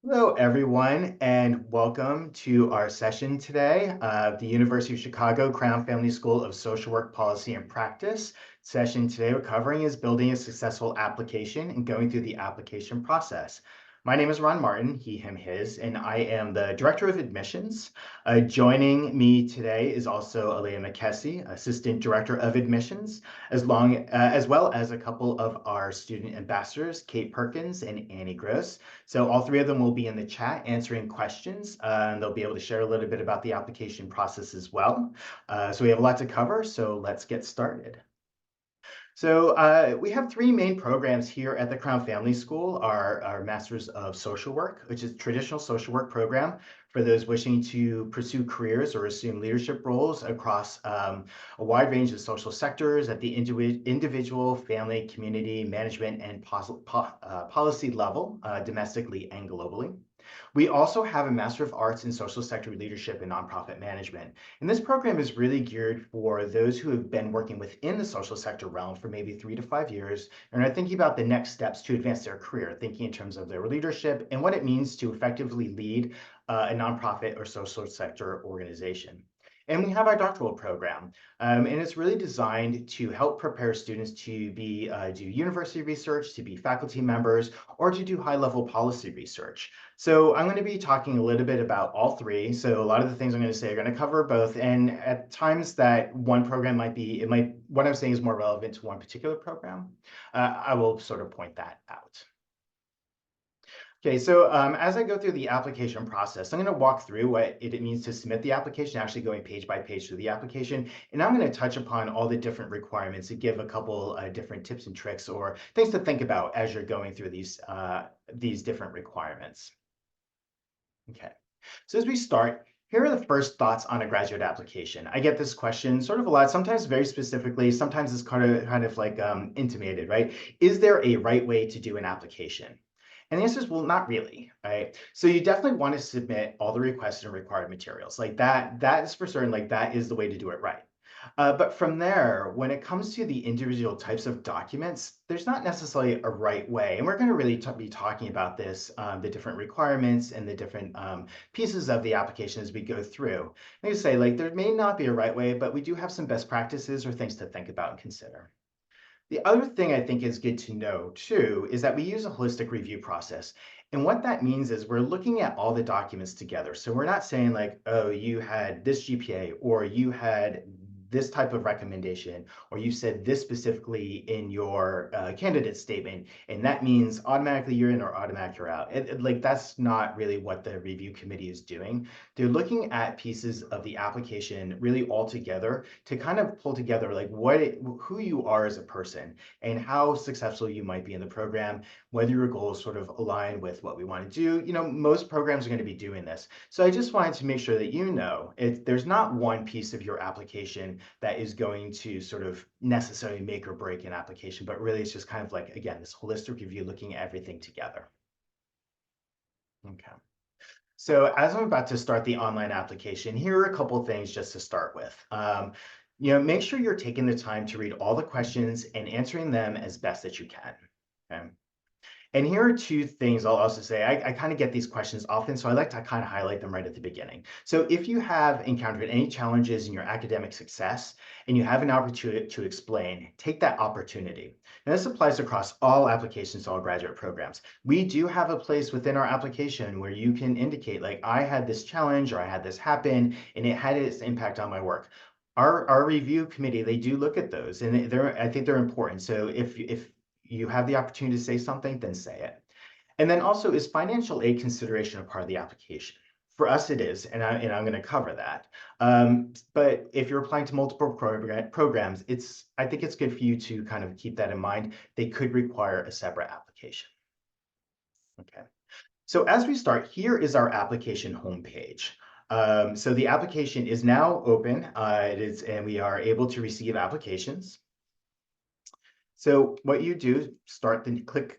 Hello, everyone, and welcome to our session today of the University of Chicago Crown Family School of Social Work Policy and Practice. Session today we're covering is building a successful application and going through the application process. My name is Ron Martin, he, him, his, and I am the Director of Admissions. Joining me today is also Alea McKessie, Assistant Director of Admissions, as well as a couple of our student ambassadors, Kate Perkins and Annie Gross. So all three of them will be in the chat answering questions. And they'll be able to share a little bit about the application process as well. So we have a lot to cover, so let's get started. So we have three main programs here at the Crown Family School. Our Masters of Social Work, which is a traditional social work program for those wishing to pursue careers or assume leadership roles across a wide range of social sectors at the individual, family, community, management, and policy level, domestically and globally. We also have a Master of Arts in Social Sector Leadership and Nonprofit Management. And this program is really geared for those who have been working within the social sector realm for maybe 3 to 5 years and are thinking about the next steps to advance their career, thinking in terms of their leadership and what it means to effectively lead a nonprofit or social sector organization. And we have our doctoral program, and it's really designed to help prepare students to do university research, to be faculty members, or to do high-level policy research. So I'm going to be talking a little bit about all three. So a lot of the things I'm going to say are going to cover both. And at times that one program what I'm saying is more relevant to one particular program. I will sort of point that out. Okay, so as I go through the application process, I'm going to walk through what it means to submit the application, actually going page by page through the application. And I'm going to touch upon all the different requirements and give a couple different tips and tricks or things to think about as you're going through these different requirements. Okay, so as we start, here are the first thoughts on a graduate application. I get this question sort of a lot, sometimes very specifically, sometimes it's kind of like intimated, right? Is there a right way to do an application? And the answer is, well, not really, right? So you definitely want to submit all the requested and required materials. Like that is for certain, like that is the way to do it right. But from there, when it comes to the individual types of documents, there's not necessarily a right way. And we're going to really be talking about this, the different requirements and the different pieces of the application as we go through. Let me say, like, there may not be a right way, but we do have some best practices or things to think about and consider. The other thing I think is good to know too is that we use a holistic review process. And what that means is we're looking at all the documents together. So we're not saying like, oh, you had this GPA or you had this type of recommendation, or you said this specifically in your candidate statement, and that means automatically you're in or automatic you're out. Like that's not really what the review committee is doing. They're looking at pieces of the application really all together to kind of pull together like who you are as a person and how successful you might be in the program, whether your goals sort of align with what we want to do. You know, most programs are going to be doing this. So I just wanted to make sure that you know there's not one piece of your application that is going to sort of necessarily make or break an application, but really it's just kind of like, again, this holistic review looking at everything together. Okay. So as I'm about to start the online application, here are a couple things just to start with. Make sure you're taking the time to read all the questions and answering them as best that you can. Okay. And here are two things I'll also say. I kind of get these questions often, so I like to kind of highlight them right at the beginning. So if you have encountered any challenges in your academic success and you have an opportunity to explain, take that opportunity. Now, this applies across all applications to all graduate programs. We do have a place within our application where you can indicate, like, I had this challenge or I had this happen and it had its impact on my work. Our review committee, they do look at those and I think they're important. So if you have the opportunity to say something, then say it. And then also, is financial aid consideration a part of the application? For us, it is, and I'm going to cover that. But if you're applying to multiple programs, I think it's good for you to kind of keep that in mind. They could require a separate application. Okay. So as we start, here is our application homepage. So the application is now open. And we are able to receive applications. So what you do,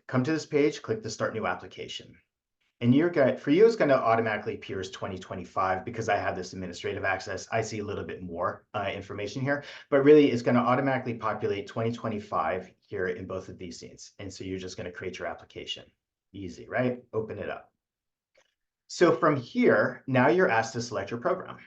come to this page, click the Start New Application. And for you, it's going to automatically appear as 2025 because I have this administrative access. I see a little bit more information here, but really it's going to automatically populate 2025 here in both of these scenes. And so you're just going to create your application. Easy, right? Open it up. So from here, now you're asked to select your program.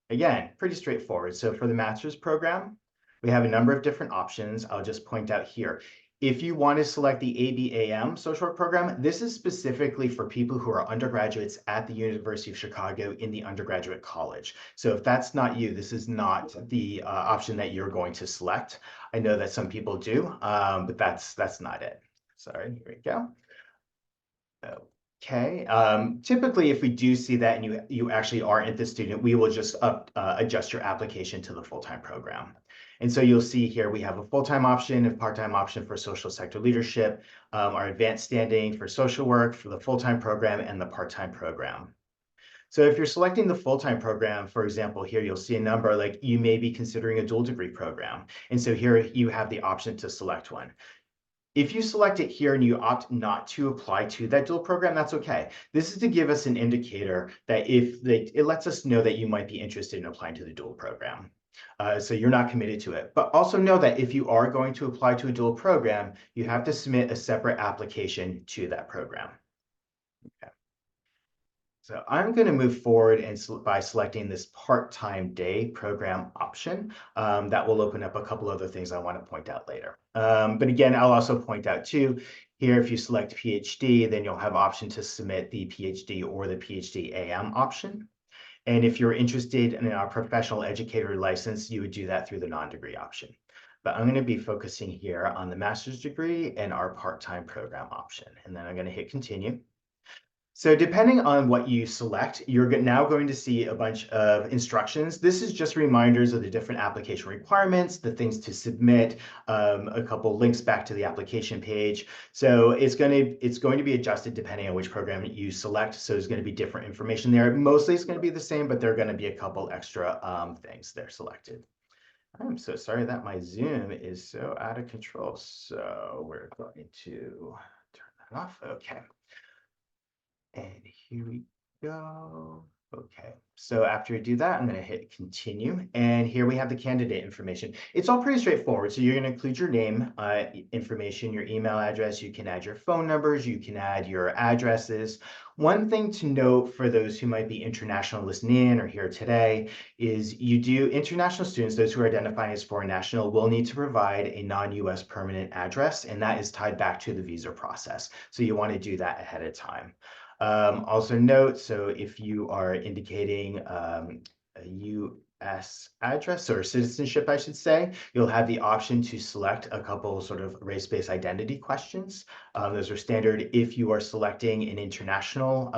Again, pretty straightforward. So for the master's program, we have a number of different options. I'll just point out here. If you want to select the ABAM social work program, this is specifically for people who are undergraduates at the University of Chicago in the undergraduate college. So if that's not you, this is not the option that you're going to select. I know that some people do, but that's not it. Sorry, here we go. Okay, typically, if we do see that and you actually aren't the student, we will just adjust your application to the full-time program. And so you'll see here we have a full-time option, a part-time option for social sector leadership, our advanced standing for social work, for the full-time program, and the part-time program. So if you're selecting the full-time program, for example, here you'll see a number like you may be considering a dual degree program. And so here you have the option to select one. If you select it here and you opt not to apply to that dual program, that's okay. This is to give us an indicator that it lets us know that you might be interested in applying to the dual program. So you're not committed to it. But also know that if you are going to apply to a dual program, you have to submit a separate application to that program. Okay. So I'm going to move forward by selecting this part-time day program option. That will open up a couple other things I want to point out later. But again, I'll also point out too, here if you select PhD, then you'll have option to submit the PhD or the PhD AM option. And if you're interested in our professional educator license, you would do that through the non-degree option. But I'm going to be focusing here on the master's degree and our part-time program option. And then I'm going to hit continue. So depending on what you select, you're now going to see a bunch of instructions. This is just reminders of the different application requirements, the things to submit, a couple links back to the application page. So it's going to be adjusted depending on which program you select. So there's going to be different information there. Mostly it's going to be the same, but there are going to be a couple extra things there selected. I'm so sorry that my Zoom is so out of control. So we're going to turn that off. Okay. And here we go. Okay, so after you do that, I'm going to hit continue. And here we have the candidate information. It's all pretty straightforward. So you're going to include your name, information, your email address. You can add your phone numbers. You can add your addresses. One thing to note for those who might be international listening in or here today is international students, those who are identifying as foreign national, will need to provide a non-US permanent address, and that is tied back to the visa process. So you want to do that ahead of time. Also note, so if you are indicating a US address or citizenship, I should say, you'll have the option to select a couple sort of race-based identity questions. Those are standard. If you are selecting an international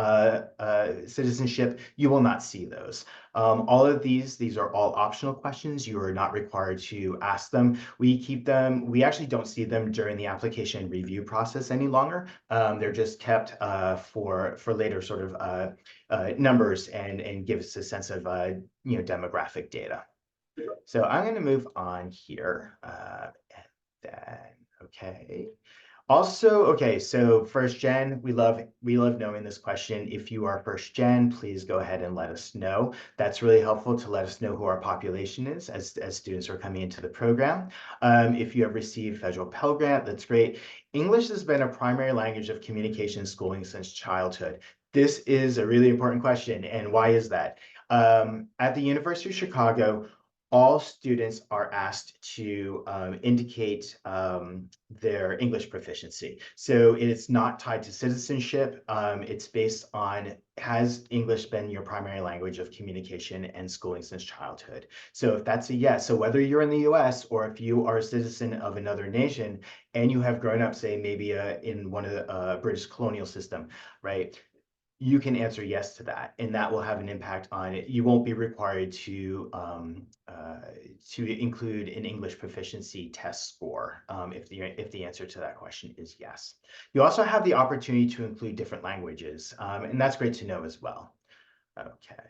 citizenship, you will not see those. All of these are all optional questions. You are not required to ask them. We keep them, we actually don't see them during the application review process any longer. They're just kept for later sort of numbers and give us a sense of demographic data. So I'm going to move on here. And then, okay. Also, okay, so first gen, we love knowing this question. If you are first gen, please go ahead and let us know. That's really helpful to let us know who our population is as students are coming into the program. If you have received federal Pell Grant, that's great. English has been a primary language of communication schooling since childhood. This is a really important question, and why is that? At the University of Chicago, all students are asked to indicate their English proficiency. So it's not tied to citizenship. It's based on, has English been your primary language of communication and schooling since childhood? So if that's a yes, so whether you're in the US or if you are a citizen of another nation and you have grown up, say maybe in one of the British colonial system, right? You can answer yes to that, and that will have an impact on it. You won't be required to include an English proficiency test score if the answer to that question is yes. You also have the opportunity to include different languages, and that's great to know as well. Okay.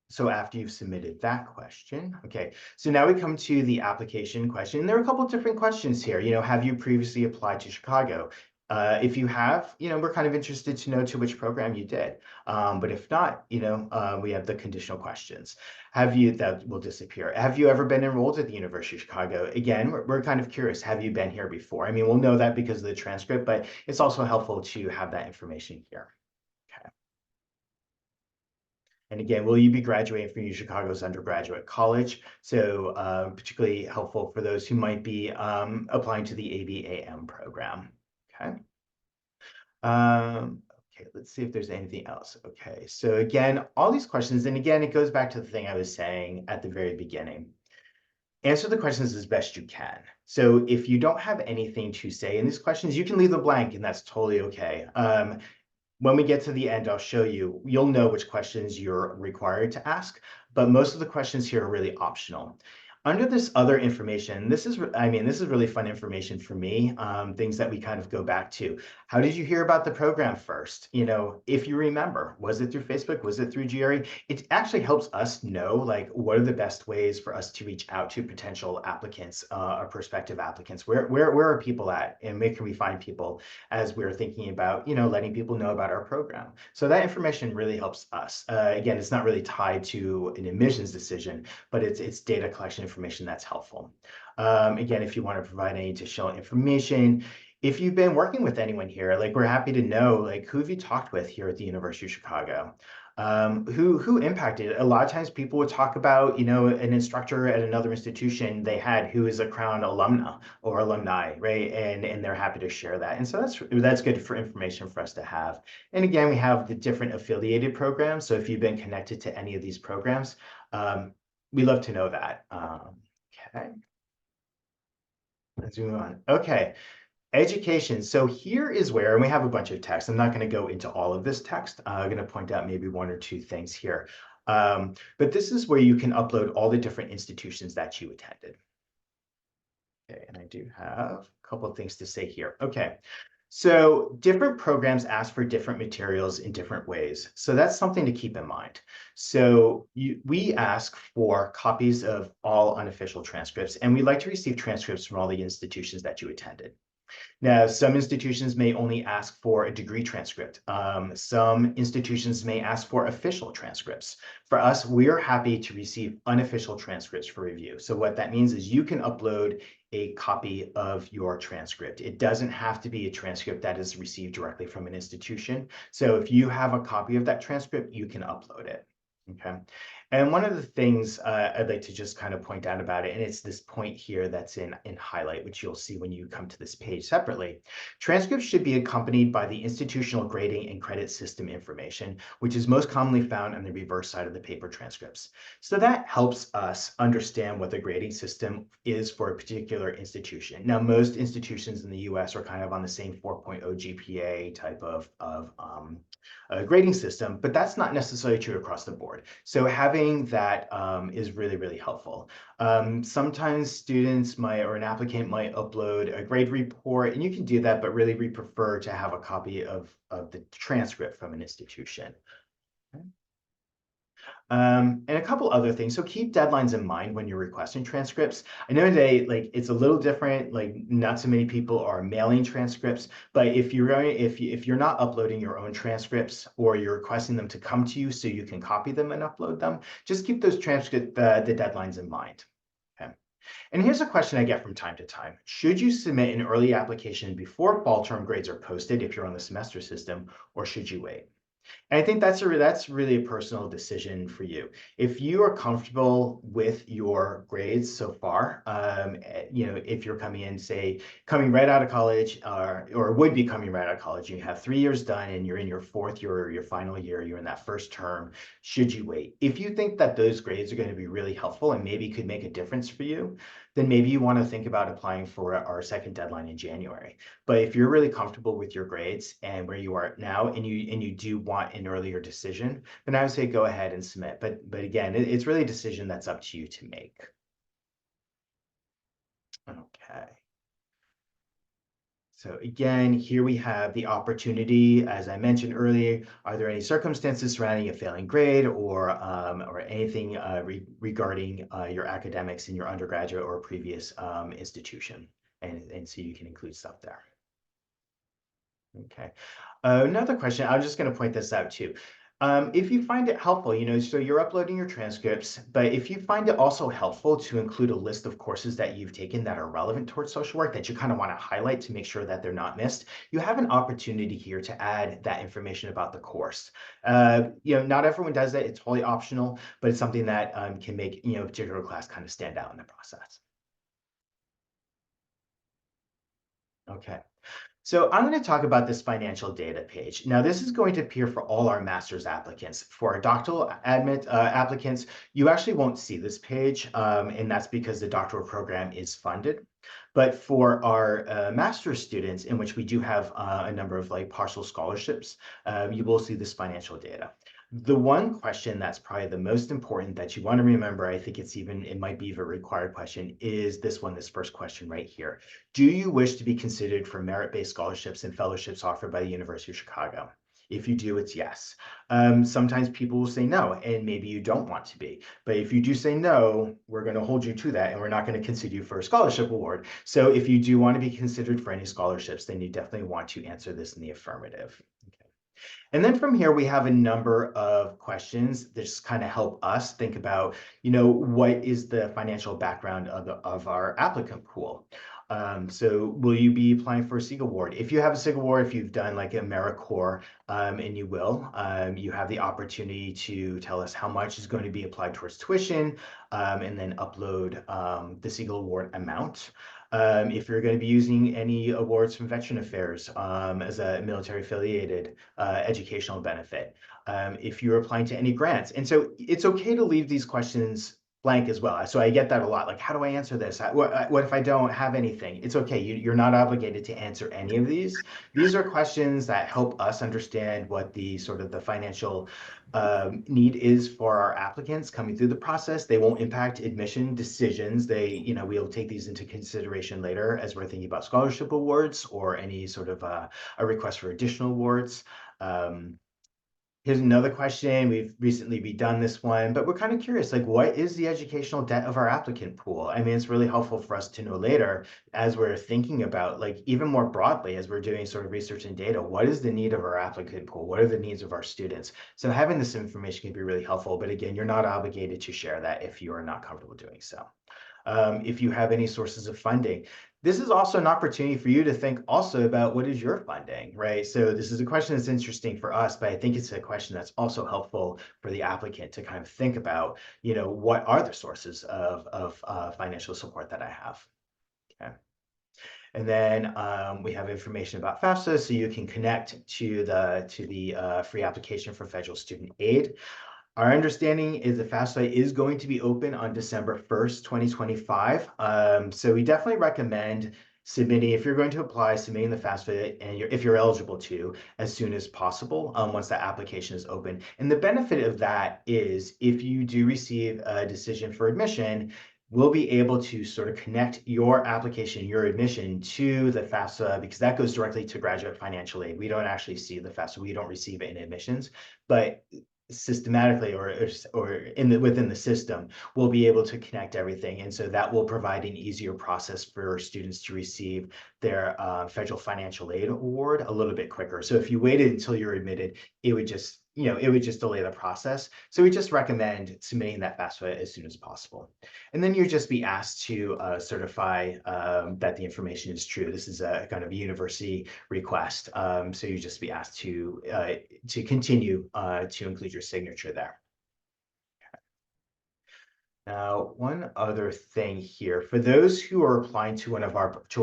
So after you've submitted that question, okay, so now we come to the application question. And there are a couple of different questions here. Have you previously applied to Chicago? If you have, we're kind of interested to know to which program you did. But if not, we have the conditional questions. That will disappear. Have you ever been enrolled at the University of Chicago? Again, we're kind of curious. Have you been here before? I mean, we'll know that because of the transcript, but it's also helpful to have that information here. Okay. And again, will you be graduating from UChicago's undergraduate college? So particularly helpful for those who might be applying to the ABAM program. Okay. Okay, let's see if there's anything else. Okay, so again, all these questions, and again, it goes back to the thing I was saying at the very beginning. Answer the questions as best you can. So if you don't have anything to say in these questions, you can leave them blank, and that's totally okay. When we get to the end, I'll show you, you'll know which questions you're required to ask, but most of the questions here are really optional. Under this other information, this is really fun information for me, things that we kind of go back to. How did you hear about the program first? You know, if you remember, was it through Facebook? Was it through GRE? It actually helps us know, like, what are the best ways for us to reach out to potential applicants or prospective applicants? Where are people at? And where can we find people as we're thinking about, you know, letting people know about our program? So that information really helps us. Again, it's not really tied to an admissions decision, but it's data collection information that's helpful. Again, if you want to provide any additional information, if you've been working with anyone here, like, we're happy to know, like, who have you talked with here at the University of Chicago? Who impacted? A lot of times people would talk about, you know, an instructor at another institution they had who is a Crown alumna or alumni, right? And they're happy to share that. And so that's good for information for us to have. And again, we have the different affiliated programs. So if you've been connected to any of these programs, we love to know that. Okay, let's move on. Okay, education. So here is where, and we have a bunch of text. I'm not going to go into all of this text. I'm going to point out maybe one or two things here. But this is where you can upload all the different institutions that you attended. Okay, and I do have a couple of things to say here. Okay, so different programs ask for different materials in different ways. So that's something to keep in mind. So we ask for copies of all unofficial transcripts, and we like to receive transcripts from all the institutions that you attended. Now, some institutions may only ask for a degree transcript. Some institutions may ask for official transcripts. For us, we are happy to receive unofficial transcripts for review. So what that means is you can upload a copy of your transcript. It doesn't have to be a transcript that is received directly from an institution. So if you have a copy of that transcript, you can upload it. Okay. And one of the things I'd like to just kind of point out about it, and it's this point here that's in highlight, which you'll see when you come to this page separately. Transcripts should be accompanied by the institutional grading and credit system information, which is most commonly found on the reverse side of the paper transcripts. So that helps us understand what the grading system is for a particular institution. Now, most institutions in the US are kind of on the same 4.0 GPA type of grading system, but that's not necessarily true across the board. So having that is really, really helpful. Sometimes students might, or an applicant might upload a grade report, and you can do that, but really we prefer to have a copy of the transcript from an institution. Okay. And a couple other things. So keep deadlines in mind when you're requesting transcripts. I know today, like, it's a little different. Like, not so many people are mailing transcripts, but if you're not uploading your own transcripts, or you're requesting them to come to you so you can copy them and upload them, just keep those transcript the deadlines in mind. Okay. And here's a question I get from time to time. Should you submit an early application before fall term grades are posted if you're on the semester system, or should you wait? And I think that's really a personal decision for you. If you are comfortable with your grades so far, you know, if you're coming right out of college, or would be coming right out of college, you have 3 years done and you're in your fourth year or your final year, you're in that first term, should you wait? If you think that those grades are going to be really helpful and maybe could make a difference for you, then maybe you want to think about applying for our second deadline in January. But if you're really comfortable with your grades and where you are now, and you do want an earlier decision, then I would say go ahead and submit. But again, it's really a decision that's up to you to make. Okay. So again, here we have the opportunity, as I mentioned earlier. Are there any circumstances surrounding a failing grade, or anything regarding your academics in your undergraduate or previous institution? And so you can include stuff there. Okay. Another question, I'm just going to point this out too. If you find it helpful, so you're uploading your transcripts, but if you find it also helpful to include a list of courses that you've taken that are relevant towards social work that you kind of want to highlight to make sure that they're not missed, you have an opportunity here to add that information about the course. Not everyone does that. It's totally optional, but it's something that can make, a particular class kind of stand out in the process. Okay. So I'm going to talk about this financial data page. Now, this is going to appear for all our master's applicants. For our doctoral applicants, you actually won't see this page, and that's because the doctoral program is funded. But for our master's students, in which we do have a number of like partial scholarships, you will see this financial data. The one question that's probably the most important that you want to remember, I think it might be even a required question, is this first question right here. Do you wish to be considered for merit-based scholarships and fellowships offered by the University of Chicago? If you do, it's yes. Sometimes people will say no, and maybe you don't want to be. But if you do say no, we're going to hold you to that, and we're not going to consider you for a scholarship award. So if you do want to be considered for any scholarships, then you definitely want to answer this in the affirmative. Okay. And then from here, we have a number of questions that just kind of help us think about, what is the financial background of our applicant pool? So will you be applying for a SIG award? If you have a SIG award, if you've done like AmeriCorps, and you will, you have the opportunity to tell us how much is going to be applied towards tuition, and then upload the SIG award amount. If you're going to be using any awards from Veteran Affairs as a military affiliated educational benefit, if you're applying to any grants. And so it's okay to leave these questions blank as well. So I get that a lot. Like, how do I answer this? What if I don't have anything? It's okay. You're not obligated to answer any of these. These are questions that help us understand what the sort of the financial need is for our applicants coming through the process. They won't impact admission decisions. We'll take these into consideration later as we're thinking about scholarship awards or any sort of a request for additional awards. Here's another question. We've recently redone this one, but we're kind of curious, like, what is the educational debt of our applicant pool? I mean, it's really helpful for us to know later as we're thinking about, like, even more broadly, as we're doing sort of research and data, what is the need of our applicant pool? What are the needs of our students? So having this information can be really helpful, but again, you're not obligated to share that if you are not comfortable doing so. If you have any sources of funding. This is also an opportunity for you to think also about what is your funding, right? So this is a question that's interesting for us, but I think it's a question that's also helpful for the applicant to kind of think about, what are the sources of financial support that I have? Okay. And then we have information about FAFSA, so you can connect to the free application for federal student aid. Our understanding is the FAFSA is going to be open on December 1st, 2025. So we definitely recommend submitting, if you're going to apply, submitting the FAFSA, and if you're eligible to, as soon as possible, once the application is open. And the benefit of that is if you do receive a decision for admission, we'll be able to sort of connect your application, your admission to the FAFSA, because that goes directly to graduate financial aid. We don't actually see the FAFSA, we don't receive it in admissions, but systematically or within the system, we'll be able to connect everything. And so that will provide an easier process for students to receive their federal financial aid award a little bit quicker. So if you waited until you're admitted, it would just delay the process. So we just recommend submitting that FAFSA as soon as possible. And then you just be asked to certify that the information is true. This is a kind of a university request. So you just be asked to continue to include your signature there. Now, one other thing here, for those who are applying to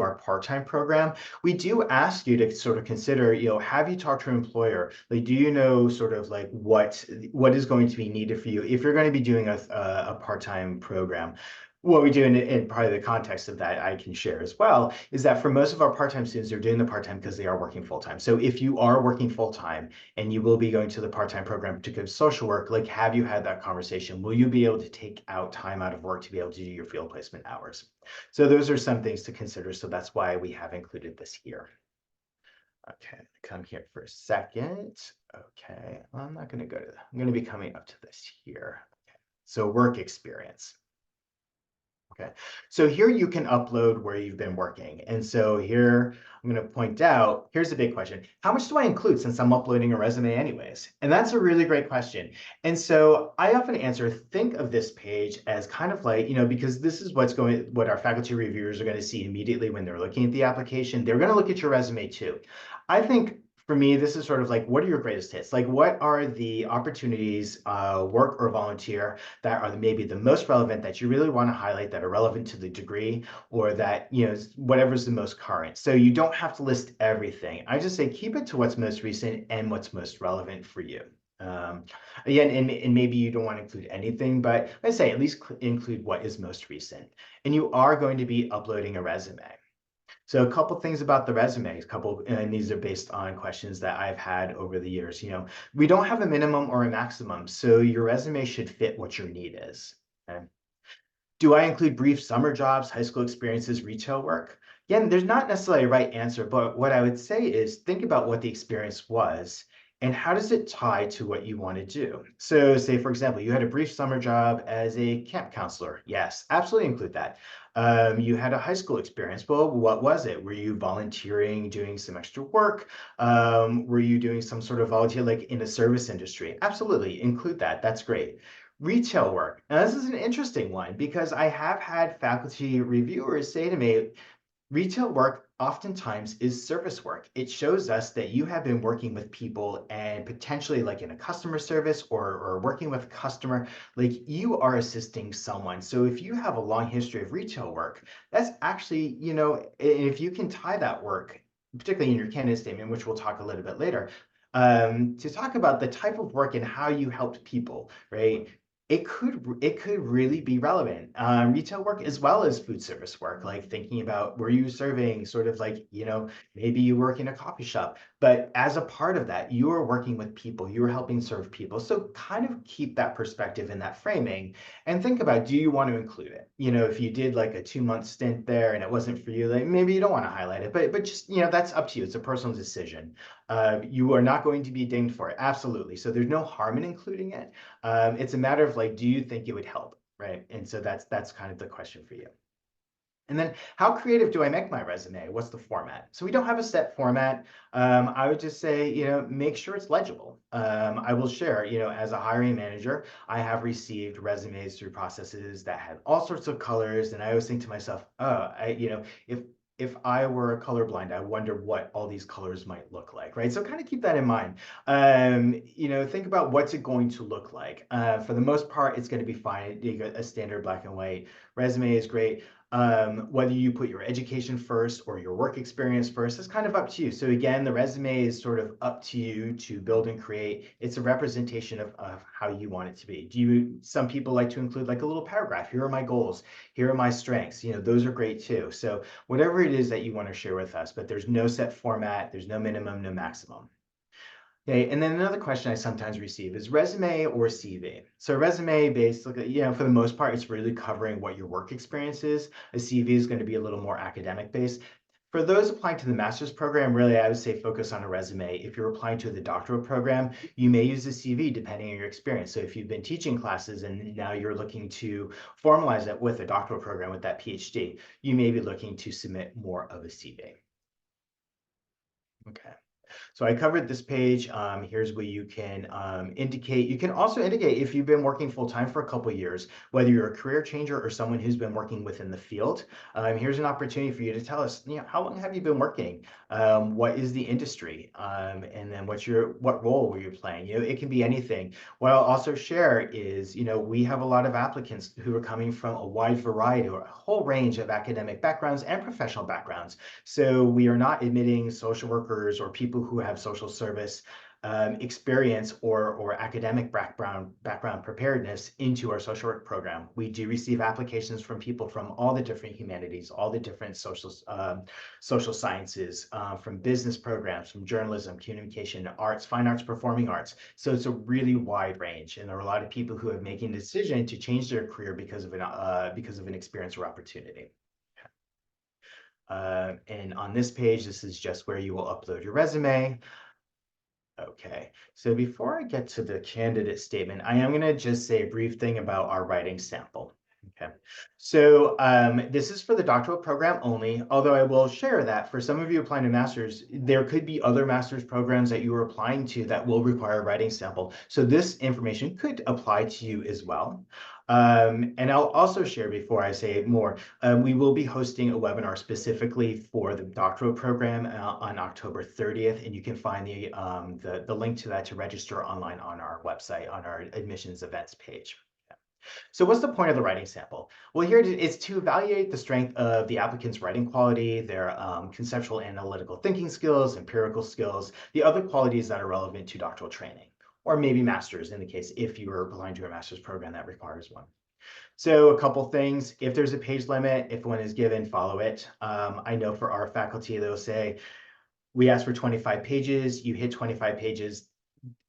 our part-time program, we do ask you to sort of consider, have you talked to your employer? Like, do you know sort of like what is going to be needed for you if you're going to be doing a part-time program? What we do in part of the context of that I can share as well is that for most of our part-time students, they're doing the part-time because they are working full-time. So if you are working full-time and you will be going to the part-time program, particularly social work, like, have you had that conversation? Will you be able to take out time out of work to be able to do your field placement hours? So those are some things to consider. So that's why we have included this here. Okay, come here for a second. Okay, I'm not going to go to that. I'm going to be coming up to this here. Okay. So work experience. Okay, so here you can upload where you've been working. And so here I'm going to point out, here's a big question. How much do I include since I'm uploading a resume anyways? And that's a really great question. And so I often answer, think of this page as kind of like, because this is what our faculty reviewers are going to see immediately when they're looking at the application. They're going to look at your resume too. I think for me, this is sort of like, what are your greatest hits? Like, what are the opportunities, work or volunteer, that are maybe the most relevant that you really want to highlight that are relevant to the degree, or that, whatever's the most current. So you don't have to list everything. I just say keep it to what's most recent and what's most relevant for you. Um, Again, and maybe you don't want to include anything, but I say at least include what is most recent. And you are going to be uploading a resume. So a couple things about the resume, and these are based on questions that I've had over the years. We don't have a minimum or a maximum, so your resume should fit what your need is. Okay? Do I include brief summer jobs, high school experiences, retail work? Again, there's not necessarily a right answer, but what I would say is think about what the experience was and how does it tie to what you want to do? So say, for example, you had a brief summer job as a camp counselor. Yes, absolutely include that. You had a high school experience. Well, what was it? Were you volunteering, doing some extra work? Were you doing some sort of volunteer like in a service industry? Absolutely include that. That's great. Retail work. Now, this is an interesting one because I have had faculty reviewers say to me, retail work oftentimes is service work. It shows us that you have been working with people and potentially like in a customer service or working with a customer, like you are assisting someone. So if you have a long history of retail work, that's actually, if you can tie that work, particularly in your candidate statement, which we'll talk a little bit later, to talk about the type of work and how you helped people, right? It could really be relevant. Retail work as well as food service work, like thinking about were you serving sort of like, maybe you work in a coffee shop, but as a part of that, you are working with people, you are helping serve people. So kind of keep that perspective and that framing and think about, do you want to include it? If you did like a 2-month stint there and it wasn't for you, like maybe you don't want to highlight it, but just, that's up to you. It's a personal decision. You are not going to be dinged for it. Absolutely. So there's no harm in including it. It's a matter of like, do you think it would help, right? And so that's kind of the question for you. And then how creative do I make my resume? What's the format? So we don't have a set format. I would just say, make sure it's legible. I will share, as a hiring manager, I have received resumes through processes that had all sorts of colors. And I always think to myself, if I were colorblind, I wonder what all these colors might look like, right? So kind of keep that in mind. Think about what's it going to look like. For the most part, it's going to be fine. You get a standard black and white resume is great. Whether you put your education first or your work experience first, it's kind of up to you. So again, the resume is sort of up to you to build and create. It's a representation of how you want it to be. Some people like to include like a little paragraph. Here are my goals. Here are my strengths. Those are great too. So whatever it is that you want to share with us, but there's no set format. There's no minimum, no maximum. Okay, and then another question I sometimes receive is resume or CV. So resume basically, for the most part, it's really covering what your work experience is. A CV is going to be a little more academic based. For those applying to the master's program, really, I would say focus on a resume. If you're applying to the doctoral program, you may use a CV depending on your experience. So if you've been teaching classes and now you're looking to formalize it with a doctoral program with that PhD, you may be looking to submit more of a CV. Okay. So I covered this page. Here's where you can indicate. You can also indicate if you've been working full time for a couple years, whether you're a career changer or someone who's been working within the field. Here's an opportunity for you to tell us, how long have you been working? What is the industry? And then what role were you playing? It can be anything. What I'll also share is, we have a lot of applicants who are coming from a wide variety or a whole range of academic backgrounds and professional backgrounds. So we are not admitting social workers or people who have social service experience or academic background preparedness into our social work program. We do receive applications from people from all the different humanities, all the different social sciences, from business programs, from journalism, communication, arts, fine arts, performing arts. So it's a really wide range, and there are a lot of people who have making a decision to change their career because of an experience or opportunity. And on this page, this is just where you will upload your resume. Okay, so before I get to the candidate statement, I am going to just say a brief thing about our writing sample. Okay. So this is for the doctoral program only, although I will share that for some of you applying to master's, there could be other master's programs that you are applying to that will require a writing sample. So this information could apply to you as well. And I'll also share before I say more, we will be hosting a webinar specifically for the doctoral program on October 30th, and you can find the link to that to register online on our website, on our admissions events page. So what's the point of the writing sample? Well, here it is to evaluate the strength of the applicant's writing quality, their conceptual analytical thinking skills, empirical skills, the other qualities that are relevant to doctoral training, or maybe master's in the case if you are applying to a master's program that requires one. So a couple things, if there's a page limit, if one is given, follow it. I know for our faculty, they'll say, we ask for 25 pages, you hit 25 pages,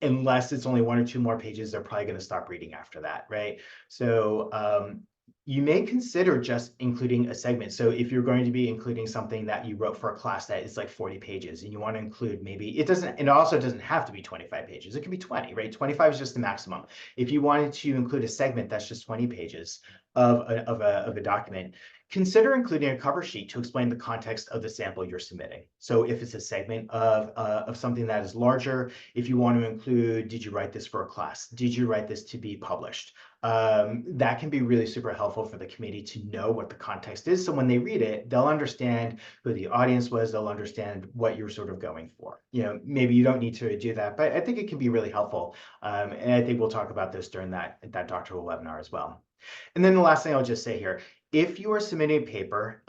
unless it's only one or two more pages, they're probably going to stop reading after that, right? So you may consider just including a segment. So if you're going to be including something that you wrote for a class that is like 40 pages and you want to include maybe, it also doesn't have to be 25 pages. It could be 20, right? 25 is just the maximum. If you wanted to include a segment that's just 20 pages of a document, consider including a cover sheet to explain the context of the sample you're submitting. So if it's a segment of something that is larger, if you want to include, did you write this for a class? Did you write this to be published? That can be really super helpful for the committee to know what the context is. So when they read it, they'll understand who the audience was, they'll understand what you're sort of going for. You know, maybe you don't need to do that, but I think it can be really helpful. And I think we'll talk about this during that doctoral webinar as well. And then the last thing I'll just say here, if you are submitting a paper,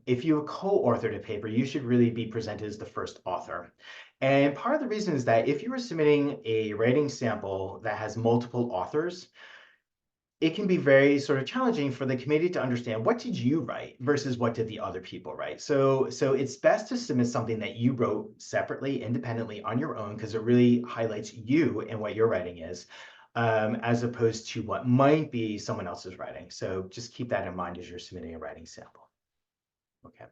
if you co-authored a paper, you should really be presented as the first author. And part of the reason is that if you are submitting a writing sample that has multiple authors, it can be very sort of challenging for the committee to understand what did you write versus what did the other people write. So it's best to submit something that you wrote separately, independently on your own, because it really highlights you and what your writing is, as opposed to what might be someone else's writing. So just keep that in mind as you're submitting a writing sample. Okay.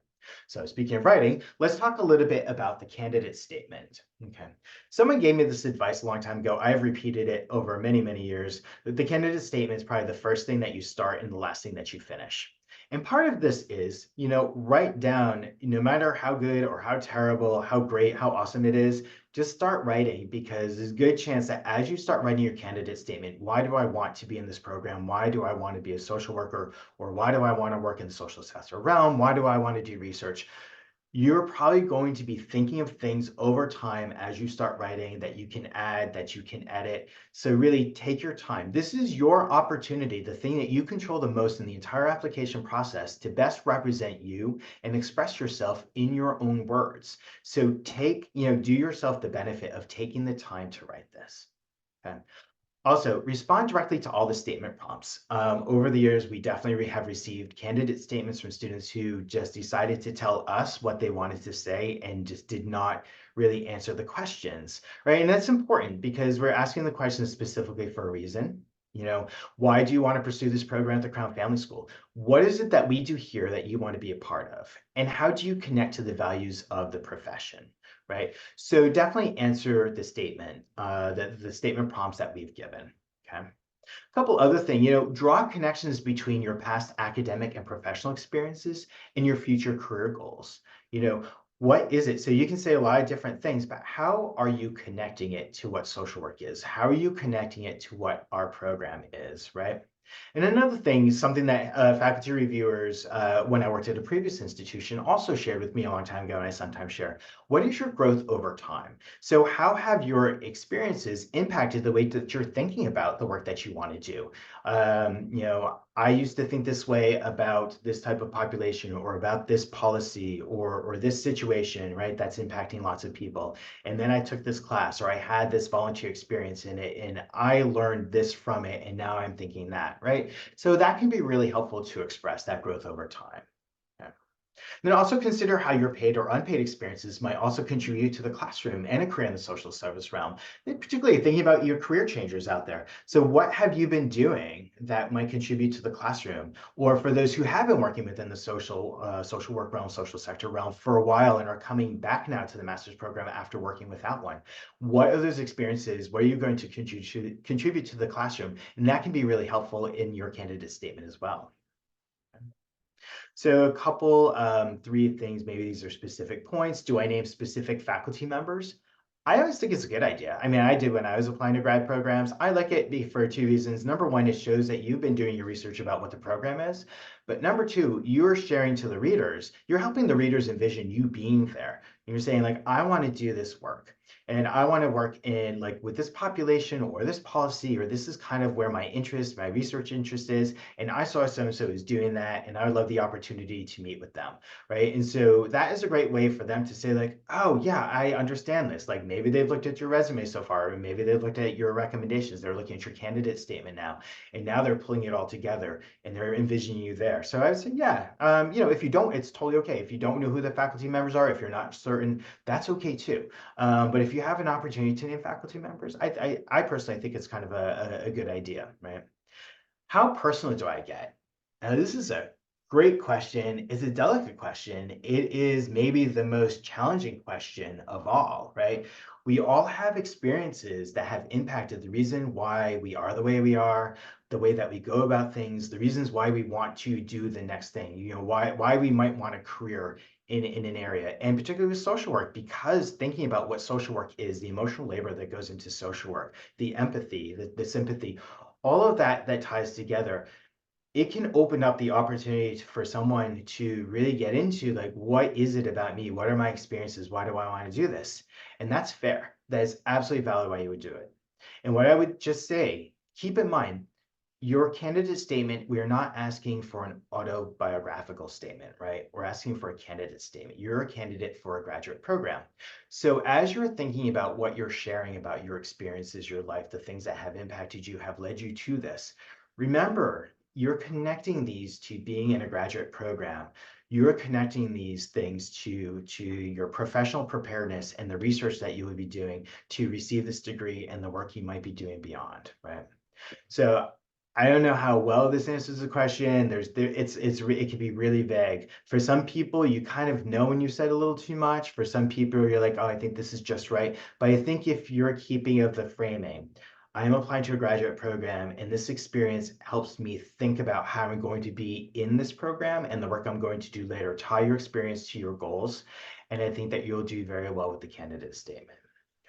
So speaking of writing, let's talk a little bit about the candidate statement. Okay. Someone gave me this advice a long time ago. I've repeated it over many, many years. That the candidate statement is probably the first thing that you start and the last thing that you finish. And part of this is, write down, no matter how good or how terrible, how great, how awesome it is, just start writing, because there's a good chance that as you start writing your candidate statement, why do I want to be in this program? Why do I want to be a social worker? Or why do I want to work in the social assessor realm? Why do I want to do research? You're probably going to be thinking of things over time as you start writing that you can add, that you can edit. So really take your time. This is your opportunity, the thing that you control the most in the entire application process, to best represent you and express yourself in your own words. So do yourself the benefit of taking the time to write this. Okay. Also, respond directly to all the statement prompts. Over the years, we definitely have received candidate statements from students who just decided to tell us what they wanted to say and just did not really answer the questions, right? And that's important because we're asking the questions specifically for a reason. Why do you want to pursue this program at the Crown Family School? What is it that we do here that you want to be a part of? And how do you connect to the values of the profession? Right? So definitely answer the statement, the statement prompts that we've given. Okay. A couple other things, draw connections between your past academic and professional experiences and your future career goals. What is it? So you can say a lot of different things, but how are you connecting it to what social work is? How are you connecting it to what our program is, right? And another thing, something that faculty reviewers, when I worked at a previous institution, also shared with me a long time ago, and I sometimes share, what is your growth over time? So how have your experiences impacted the way that you're thinking about the work that you want to do? I used to think this way about this type of population or about this policy or this situation, right? That's impacting lots of people. And then I took this class or I had this volunteer experience in it and I learned this from it. And now I'm thinking that, right? So that can be really helpful to express that growth over time. Okay. Then also consider how your paid or unpaid experiences might also contribute to the classroom and a career in the social service realm, and particularly thinking about your career changers out there. So what have you been doing that might contribute to the classroom? Or for those who have been working within the social work realm, social sector realm for a while and are coming back now to the master's program after working without one, what are those experiences? What are you going to contribute to the classroom? And that can be really helpful in your candidate statement as well. So a couple, three things, maybe these are specific points. Do I name specific faculty members? I always think it's a good idea. I mean, I did when I was applying to grad programs. I like it for two reasons. Number one, it shows that you've been doing your research about what the program is. But number two, you're sharing to the readers. You're helping the readers envision you being there. And you're saying like, I want to do this work. And I want to work in like with this population or this policy, or this is kind of where my interest, my research interest is. And I saw so-and-so is doing that, and I would love the opportunity to meet with them, right? And so that is a great way for them to say like, oh yeah, I understand this. Like maybe they've looked at your resume so far, or maybe they've looked at your recommendations. They're looking at your candidate statement now, and now they're pulling it all together and they're envisioning you there. So I would say, yeah, if you don't, it's totally okay. If you don't know who the faculty members are, if you're not certain, that's okay too. But if you have an opportunity to name faculty members, I personally think it's kind of a good idea, right? How personal do I get? Now, this is a great question. It's a delicate question. It is maybe the most challenging question of all, right? We all have experiences that have impacted the reason why we are the way we are, the way that we go about things, the reasons why we want to do the next thing, why we might want a career in an area, and particularly with social work, because thinking about what social work is, the emotional labor that goes into social work, the empathy, the sympathy, all of that ties together, it can open up the opportunity for someone to really get into like, what is it about me? What are my experiences? Why do I want to do this? And that's fair. That is absolutely valid why you would do it. And what I would just say, keep in mind, your candidate statement, we are not asking for an autobiographical statement, right? We're asking for a candidate statement. You're a candidate for a graduate program. So as you're thinking about what you're sharing about your experiences, your life, the things that have impacted you, have led you to this, remember, you're connecting these to being in a graduate program. You're connecting these things to your professional preparedness and the research that you would be doing to receive this degree and the work you might be doing beyond, right? So I don't know how well this answers the question. It can be really vague. For some people, you kind of know when you said a little too much. For some people, you're like, oh, I think this is just right. But I think if you're keeping of the framing, I am applying to a graduate program, and this experience helps me think about how I'm going to be in this program and the work I'm going to do later. Tie your experience to your goals, and I think that you'll do very well with the candidate statement.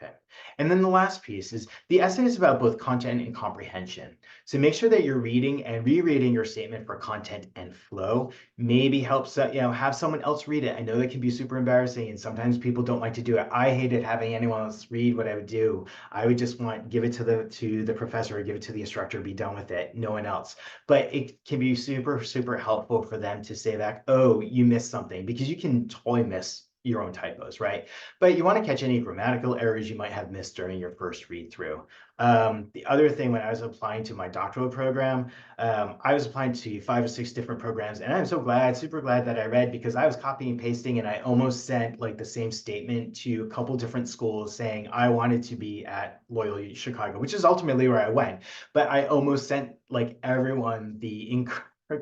Okay. And then the last piece is the essay is about both content and comprehension. So make sure that you're reading and rereading your statement for content and flow. Maybe helps, have someone else read it. I know that can be super embarrassing, and sometimes people don't like to do it. I hated having anyone else read what I would do. I would just give it to the professor, or give it to the instructor, be done with it, no one else. But it can be super, super helpful for them to say that, oh, you missed something, because you can totally miss your own typos, right? But you want to catch any grammatical errors you might have missed during your first read through. The other thing, when I was applying to my doctoral program, I was applying to 5 or 6 different programs, and I'm so glad, super glad that I read, because I was copying and pasting, and I almost sent like the same statement to a couple different schools saying I wanted to be at Loyola Chicago, which is ultimately where I went. But I almost sent like everyone the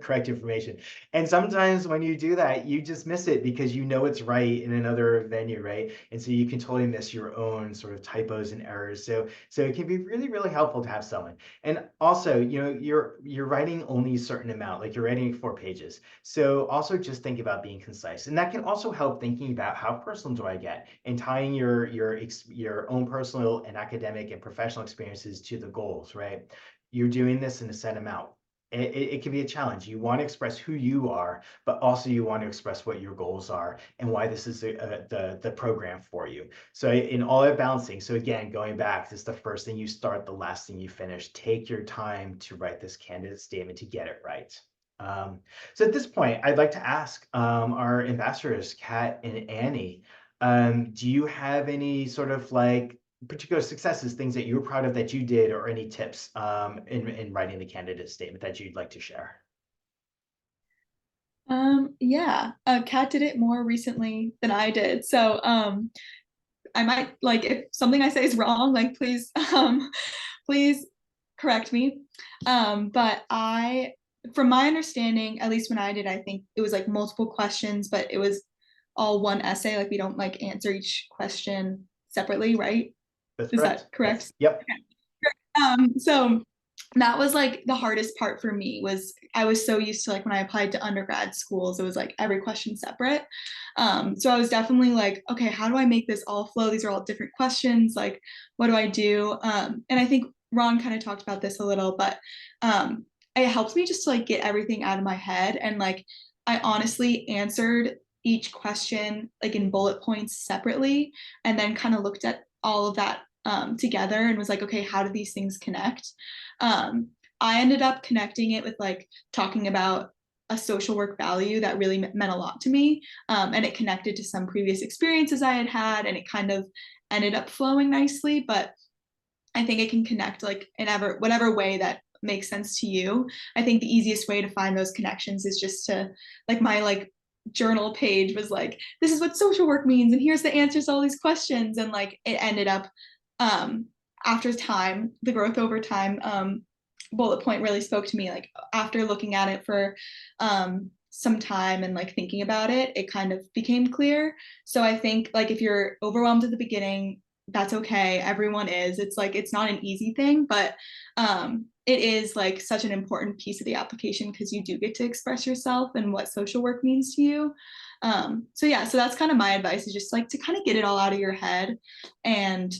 correct information. And sometimes when you do that, you just miss it because you know it's right in another venue, right? And so you can totally miss your own sort of typos and errors. So it can be really, really helpful to have someone. And also, you're writing only a certain amount, like you're writing 4 pages. So also just think about being concise. And that can also help thinking about how personal do I get, and tying your own personal and academic and professional experiences to the goals, right? You're doing this in a set amount. It can be a challenge. You want to express who you are, but also you want to express what your goals are and why this is the program for you. So in all that balancing, so again, going back, this is the first thing you start, the last thing you finish. Take your time to write this candidate statement to get it right. So at this point, I'd like to ask our ambassadors, Kat and Annie, do you have any sort of like particular successes, things that you're proud of that you did, or any tips in writing the candidate statement that you'd like to share? Yeah, Kat did it more recently than I did. So I might like if something I say is wrong, like please correct me. But from my understanding, at least when I did, I think it was like multiple questions, but it was all one essay. Like we don't like answer each question separately, right? That's Is correct. that correct? Yes. Yep. So that was like the hardest part for me was I was so used to like when I applied to undergrad schools, it was like every question separate. So I was definitely like, okay, how do I make this all flow? These are all different questions. Like, what do I do? And I think Ron kind of talked about this a little, but it helps me just to like get everything out of my head. And like, I honestly answered each question like in bullet points separately and then kind of looked at all of that together and was like, okay, how do these things connect? Um, I ended up connecting it with like talking about a social work value that really meant a lot to me. And it connected to some previous experiences I had had, and it kind of ended up flowing nicely. But I think it can connect like in whatever way that makes sense to you. I think the easiest way to find those connections is just to like my like journal page was like, this is what social work means, and here's the answers to all these questions. And like it ended up um after time, the growth over time, bullet point really spoke to me. Like after looking at it for some time and like thinking about it, it kind of became clear. So I think like if you're overwhelmed at the beginning, that's okay. Everyone is. It's like it's not an easy thing, but it is like such an important piece of the application because you do get to express yourself and what social work means to you. So yeah, so that's kind of my advice is just like to kind of get it all out of your head. And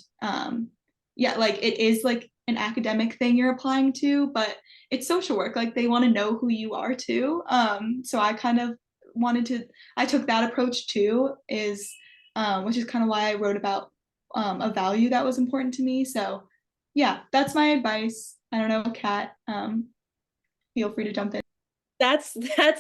yeah, like it is like an academic thing you're applying to, but it's social work. Like they want to know who you are too. So I kind of I took that approach too, which is kind of why I wrote about a value that was important to me. So yeah, that's my advice. I don't know, Kat, feel free to jump in. That's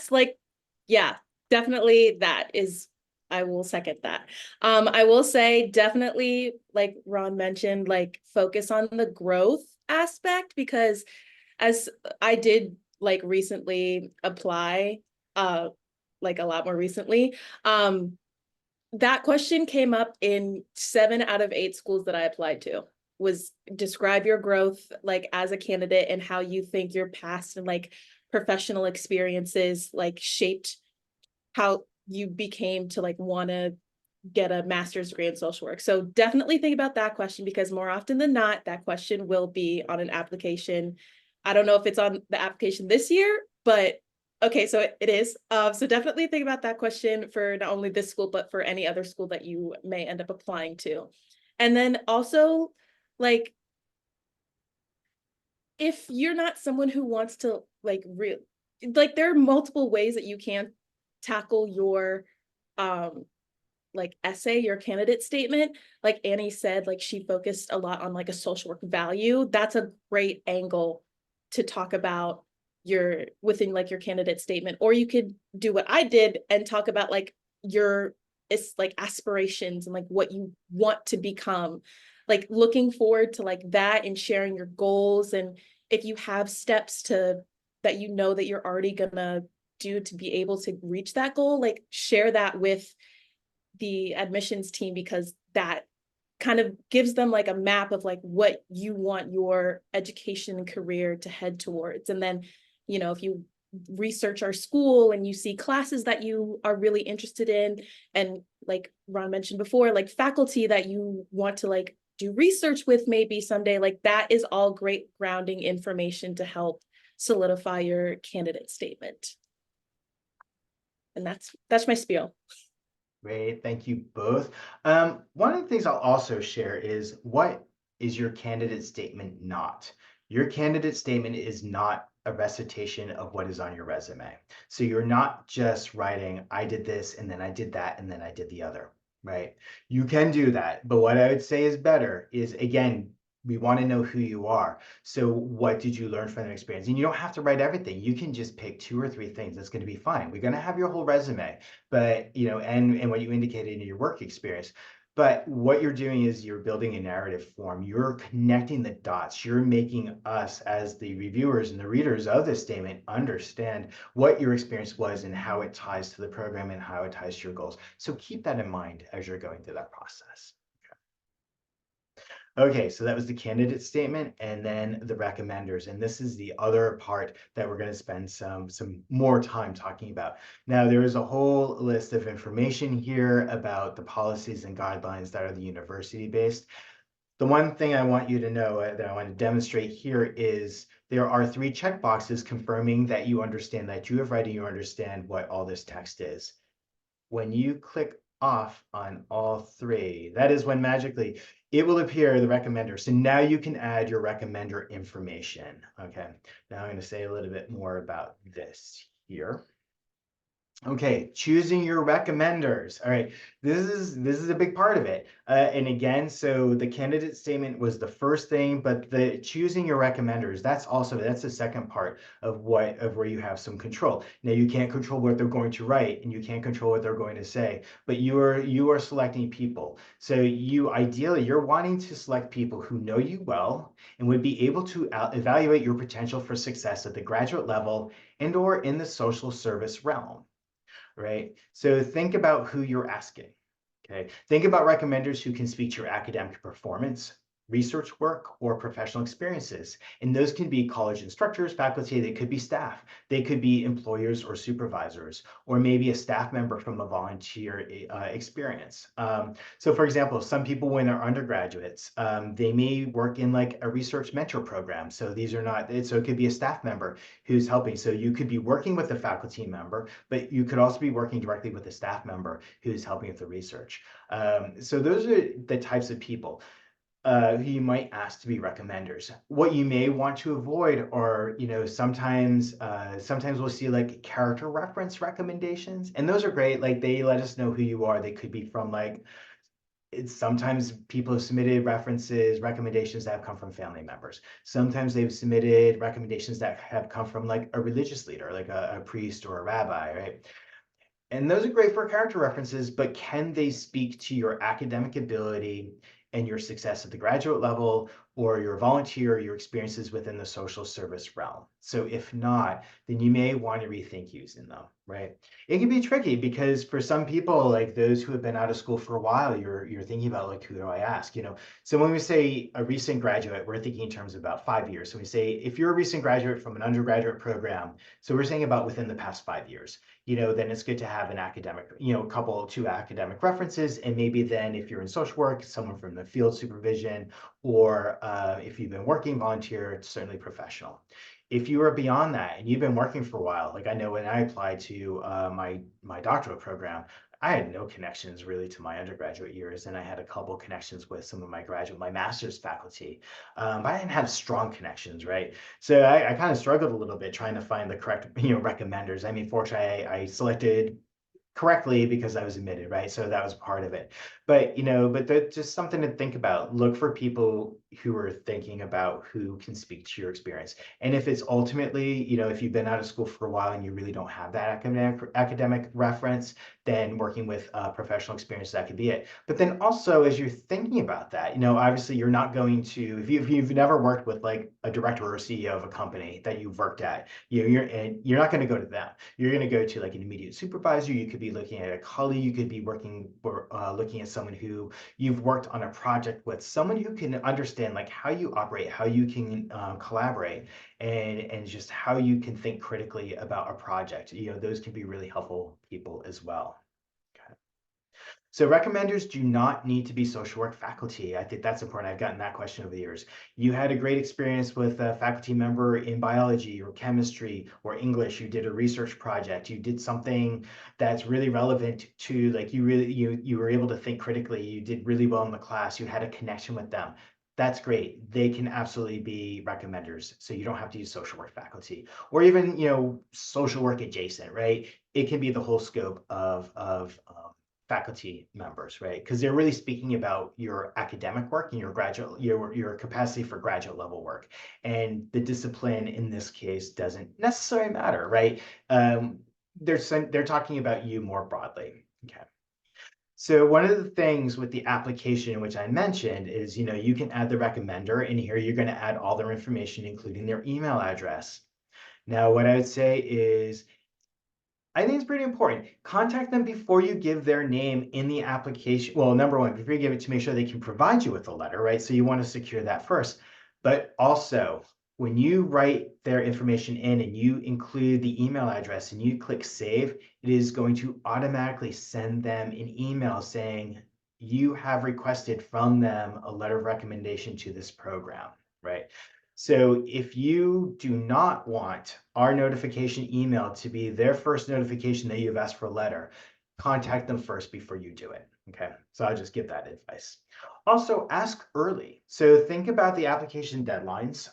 like, yeah, definitely that is, I will second that. I will say definitely, like Ron mentioned, like focus on the growth aspect because as I did like recently apply, like a lot more recently, that question came up in 7 out of 8 schools that I applied to was describe your growth like as a candidate and how you think your past and like professional experiences like shaped how you became to like want to get a master's degree in social work. So definitely think about that question because more often than not, that question will be on an application. I don't know if it's on the application this year, but okay, so it is. So definitely think about that question for not only this school, but for any other school that you may end up applying to. And then also, like, if you're not someone who wants to like there are multiple ways that you can tackle your like essay, your candidate statement. Like Annie said, like she focused a lot on like a social work value. That's a great angle to talk about your within like your candidate statement. Or you could do what I did and talk about like your it's like aspirations and like what you want to become, like looking forward to like that and sharing your goals. And if you have steps to that you know that you're already gonna do to be able to reach that goal, like share that with the admissions team because that kind of gives them like a map of like what you want your education and career to head towards. And then, you know, if you research our school and you see classes that you are really interested in, and like Ron mentioned before, like faculty that you want to like do research with maybe someday, like that is all great grounding information to help solidify your candidate statement. And that's my spiel. Great, thank you both. One of the things I'll also share is what is your candidate statement not? Your candidate statement is not a recitation of what is on your resume. So you're not just writing, I did this, and then I did that, and then I did the other, right? You can do that, but what I would say is better is, again, we want to know who you are. So what did you learn from the experience? And you don't have to write everything. You can just pick 2 or 3 things. That's going to be fine. We're going to have your whole resume, but and what you indicated in your work experience. But what you're doing is you're building a narrative form. You're connecting the dots. You're making us as the reviewers and the readers of this statement understand what your experience was and how it ties to the program and how it ties to your goals. So keep that in mind as you're going through that process. Okay, so that was the candidate statement and then the recommenders. And this is the other part that we're going to spend some more time talking about. Now, there is a whole list of information here about the policies and guidelines that are the university based. The one thing I want you to know that I want to demonstrate here is there are 3 checkboxes confirming that you understand, that you have read and you understand what all this text is. When you click off on all 3, that is when magically it will appear the recommender. So now you can add your recommender information. Okay, now I'm going to say a little bit more about this here. Okay, choosing your recommenders. All right, this is a big part of it. And again, so the candidate statement was the first thing, but the choosing your recommenders, that's the second part of where you have some control. Now you can't control what they're going to write and you can't control what they're going to say, but you are selecting people. So ideally you're wanting to select people who know you well and would be able to evaluate your potential for success at the graduate level and or in the social service realm. Right? So think about who you're asking. Okay. Think about recommenders who can speak to your academic performance, research work, or professional experiences. And those can be college instructors, faculty, they could be staff, they could be employers or supervisors, or maybe a staff member from a volunteer experience. So for example, some people when they're undergraduates, they may work in like a research mentor program. So these are not, so it could be a staff member who's helping. So you could be working with a faculty member, but you could also be working directly with a staff member who's helping with the research. So those are the types of people who you might ask to be recommenders. What you may want to avoid are, sometimes we'll see like character reference recommendations, and those are great. Like they let us know who you are. They could be from like, sometimes people have submitted recommendations that have come from family members. Sometimes they've submitted recommendations that have come from like a religious leader, like a priest or a rabbi, right? And those are great for character references, but can they speak to your academic ability and your success at the graduate level or your volunteer, your experiences within the social service realm? So if not, then you may want to rethink using them, right? It can be tricky because for some people, like those who have been out of school for a while, you're thinking about like, who do I ask? So when we say a recent graduate, we're thinking in terms of about 5 years. So we say, if you're a recent graduate from an undergraduate program, so we're saying about within the past 5 years, then it's good to have an academic, two academic references. And maybe then if you're in social work, someone from the field supervision, or if you've been working volunteer, it's certainly professional. If you are beyond that and you've been working for a while, like I know when I applied to my doctoral program, I had no connections really to my undergraduate years, and I had a couple connections with some of my master's faculty, but I didn't have strong connections, right? So I kind of struggled a little bit trying to find the correct, recommenders. I mean, fortunately, I selected correctly because I was admitted, right? So that was part of it. But that's just something to think about. Look for people who are thinking about who can speak to your experience. And if it's ultimately, if you've been out of school for a while and you really don't have that academic reference, then working with professional experience, that could be it. But then also, as you're thinking about that, obviously you're not going to, if you've never worked with like a director or CEO of a company that you've worked at, you're not going to go to them. You're going to go to like an immediate supervisor. You could be looking at a colleague. You could be looking at someone who you've worked on a project with, someone who can understand like how you operate, how you can collaborate, and just how you can think critically about a project. Those can be really helpful people as well. Okay. So recommenders do not need to be social work faculty. I think that's important. I've gotten that question over the years. You had a great experience with a faculty member in biology or chemistry or English. You did a research project. You did something that's really relevant to like you were able to think critically. You did really well in the class. You had a connection with them. That's great. They can absolutely be recommenders. So you don't have to use social work faculty or even, social work adjacent, right? It can be the whole scope of faculty members, right? Because they're really speaking about your academic work and your capacity for graduate level work. And the discipline in this case doesn't necessarily matter, right? They're talking about you more broadly. Okay. So one of the things with the application, which I mentioned, is, you can add the recommender, and here you're going to add all their information, including their email address. Now, what I would say is, I think it's pretty important. Contact them before you give their name in the application. Well, number one, before you give it, to make sure they can provide you with a letter, right? So you want to secure that first. But also, when you write their information in and you include the email address and you click save, it is going to automatically send them an email saying you have requested from them a letter of recommendation to this program, right? So if you do not want our notification email to be their first notification that you've asked for a letter, contact them first before you do it. Okay, so I'll just give that advice. Also, ask early. So think about the application deadlines,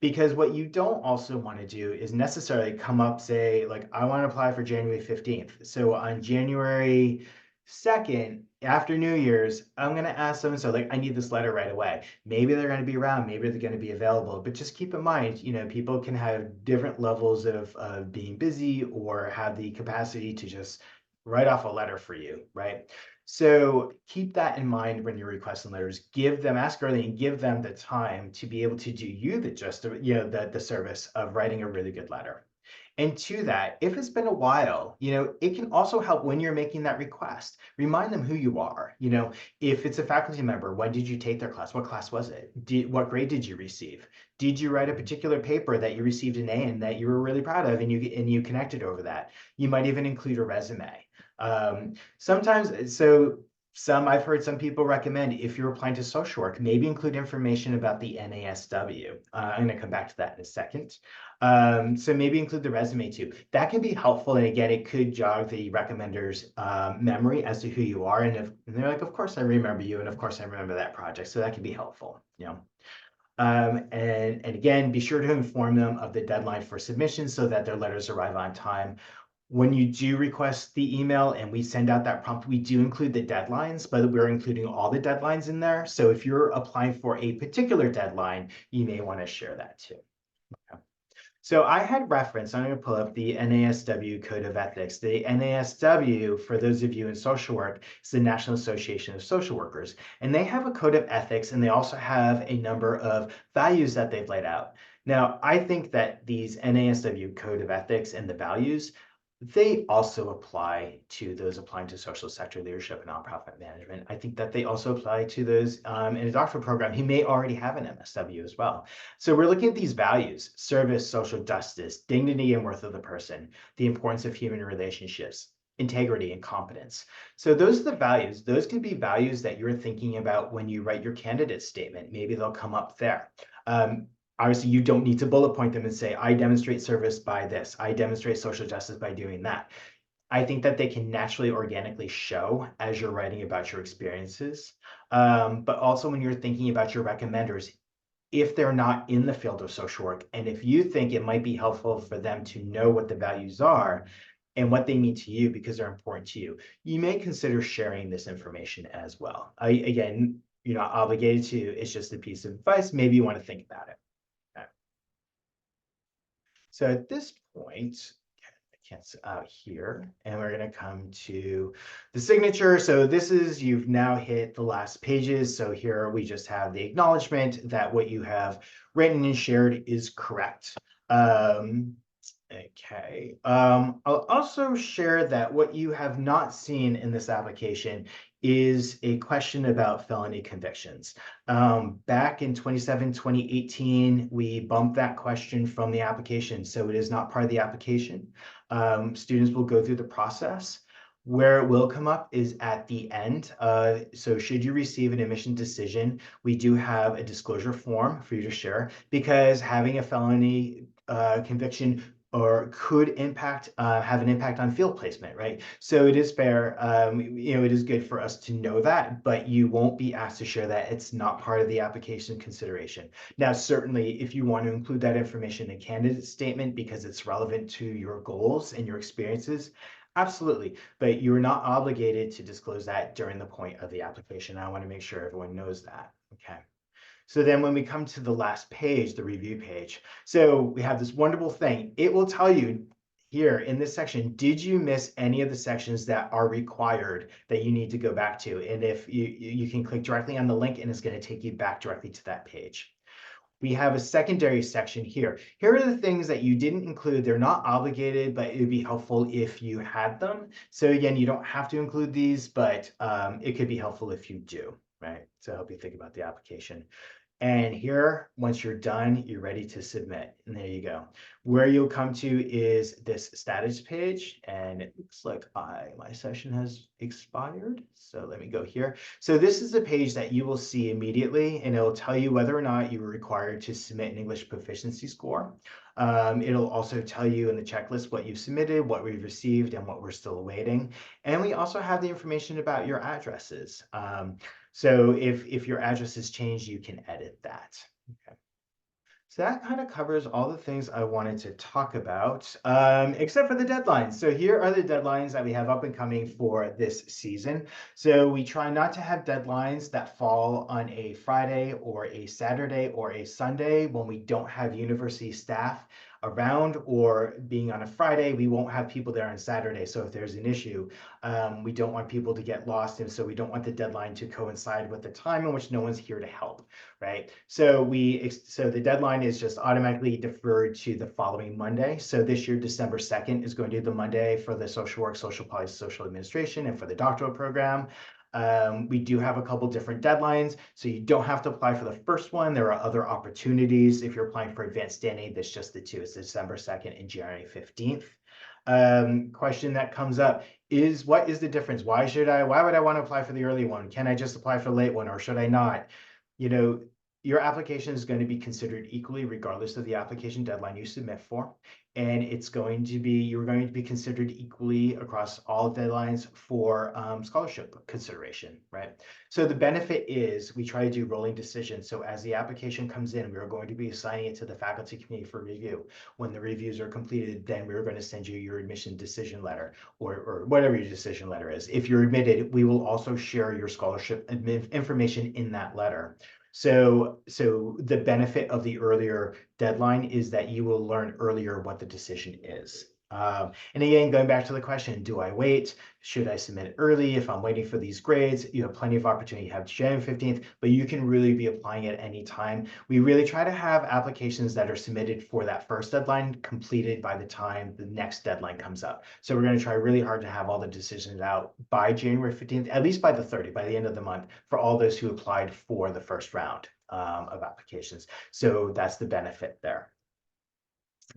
because what you don't also want to do is necessarily come up, say, like, I want to apply for January 15th. So on January 2nd, after New Year's, I'm going to ask them, so like, I need this letter right away. Maybe they're going to be around, maybe they're going to be available, but just keep in mind, people can have different levels of being busy or have the capacity to just write off a letter for you, right? So keep that in mind when you're requesting letters. Ask early and give them the time to be able to do you the service of writing a really good letter. And to that, if it's been a while, it can also help when you're making that request. Remind them who you are. If it's a faculty member, when did you take their class? What class was it? What grade did you receive? Did you write a particular paper that you received an A in that you were really proud of and you connected over that? You might even include a resume. Sometimes, I've heard some people recommend, if you're applying to social work, maybe include information about the NASW. I'm going to come back to that in a second. So maybe include the resume too. That can be helpful. And again, it could jog the recommender's memory as to who you are. And they're like, of course I remember you. And of course I remember that project. So that can be helpful. And again, be sure to inform them of the deadline for submission so that their letters arrive on time. When you do request the email and we send out that prompt, we do include the deadlines, but we're including all the deadlines in there. So if you're applying for a particular deadline, you may want to share that too. Okay. So I had referenced, I'm going to pull up the NASW Code of Ethics. The NASW, for those of you in social work, is the National Association of Social Workers. And they have a code of ethics, and they also have a number of values that they've laid out. Now, I think that these NASW Code of Ethics and the values, they also apply to those applying to social sector leadership and nonprofit management. I think that they also apply to those in a doctoral program who may already have an MSW as well. So we're looking at these values: service, social justice, dignity and worth of the person, the importance of human relationships, integrity and competence. So those are the values. Those can be values that you're thinking about when you write your candidate statement. Maybe they'll come up there. Obviously, you don't need to bullet point them and say, I demonstrate service by this. I demonstrate social justice by doing that. I think that they can naturally, organically show as you're writing about your experiences. But also when you're thinking about your recommenders, if they're not in the field of social work, and if you think it might be helpful for them to know what the values are and what they mean to you because they're important to you, you may consider sharing this information as well. Again, you're not obligated to, it's just a piece of advice. Maybe you want to think about it. So at this point, I can't out here, and we're going to come to the signature. So this is, you've now hit the last pages. So here we just have the acknowledgement that what you have written and shared is correct. Okay. I'll also share that what you have not seen in this application is a question about felony convictions. Back in 2018, we bumped that question from the application, so it is not part of the application. Students will go through the process. Where it will come up is at the end. So should you receive an admission decision, we do have a disclosure form for you to share, because having a felony conviction or could have an impact on field placement, right? So it is fair, it is good for us to know that, but you won't be asked to share that. It's not part of the application consideration. Now, certainly, if you want to include that information in a candidate statement because it's relevant to your goals and your experiences, absolutely, but you're not obligated to disclose that during the point of the application. I want to make sure everyone knows that, okay? So then when we come to the last page, the review page, so we have this wonderful thing. It will tell you, here in this section, did you miss any of the sections that are required that you need to go back to? And if you can click directly on the link and it's going to take you back directly to that page. We have a secondary section here. Here are the things that you didn't include. They're not obligated, but it would be helpful if you had them. So again, you don't have to include these, but it could be helpful if you do, right? To help you think about the application. And here, once you're done, you're ready to submit. And there you go. Where you'll come to is this status page. And it looks like my session has expired. So let me go here. So this is the page that you will see immediately, and it'll tell you whether or not you were required to submit an English proficiency score. It'll also tell you in the checklist what you've submitted, what we've received, and what we're still awaiting. And we also have the information about your addresses. So if your address has changed, you can edit that. Okay. So that kind of covers all the things I wanted to talk about, except for the deadlines. So here are the deadlines that we have up and coming for this season. So we try not to have deadlines that fall on a Friday or a Saturday or a Sunday when we don't have university staff around, or being on a Friday, we won't have people there on Saturday. So if there's an issue, we don't want people to get lost. And so we don't want the deadline to coincide with the time in which no one's here to help, right? So the deadline is just automatically deferred to the following Monday. So this year, December 2nd is going to be the Monday for the social work, social policy, social administration, and for the doctoral program. We do have a couple different deadlines, so you don't have to apply for the first one. There are other opportunities. If you're applying for advanced standing, there's just the two. It's December 2nd and January 15th. Question that comes up is, what is the difference? Why would I want to apply for the early one? Can I just apply for the late one, or should I not? You know, your application is going to be considered equally regardless of the application deadline you submit for. And you're going to be considered equally across all deadlines for scholarship consideration, right? So the benefit is we try to do rolling decisions. So as the application comes in, we're going to be assigning it to the faculty committee for review. When the reviews are completed, then we're going to send you your admission decision letter, or whatever your decision letter is. If you're admitted, we will also share your scholarship information in that letter. So the benefit of the earlier deadline is that you will learn earlier what the decision is. And again, going back to the question, do I wait? Should I submit it early? If I'm waiting for these grades, you have plenty of opportunity. You have January 15th, but you can really be applying at any time. We really try to have applications that are submitted for that first deadline completed by the time the next deadline comes up. So we're going to try really hard to have all the decisions out by January 15th, at least by the 30th, by the end of the month, for all those who applied for the first round of applications. So that's the benefit there.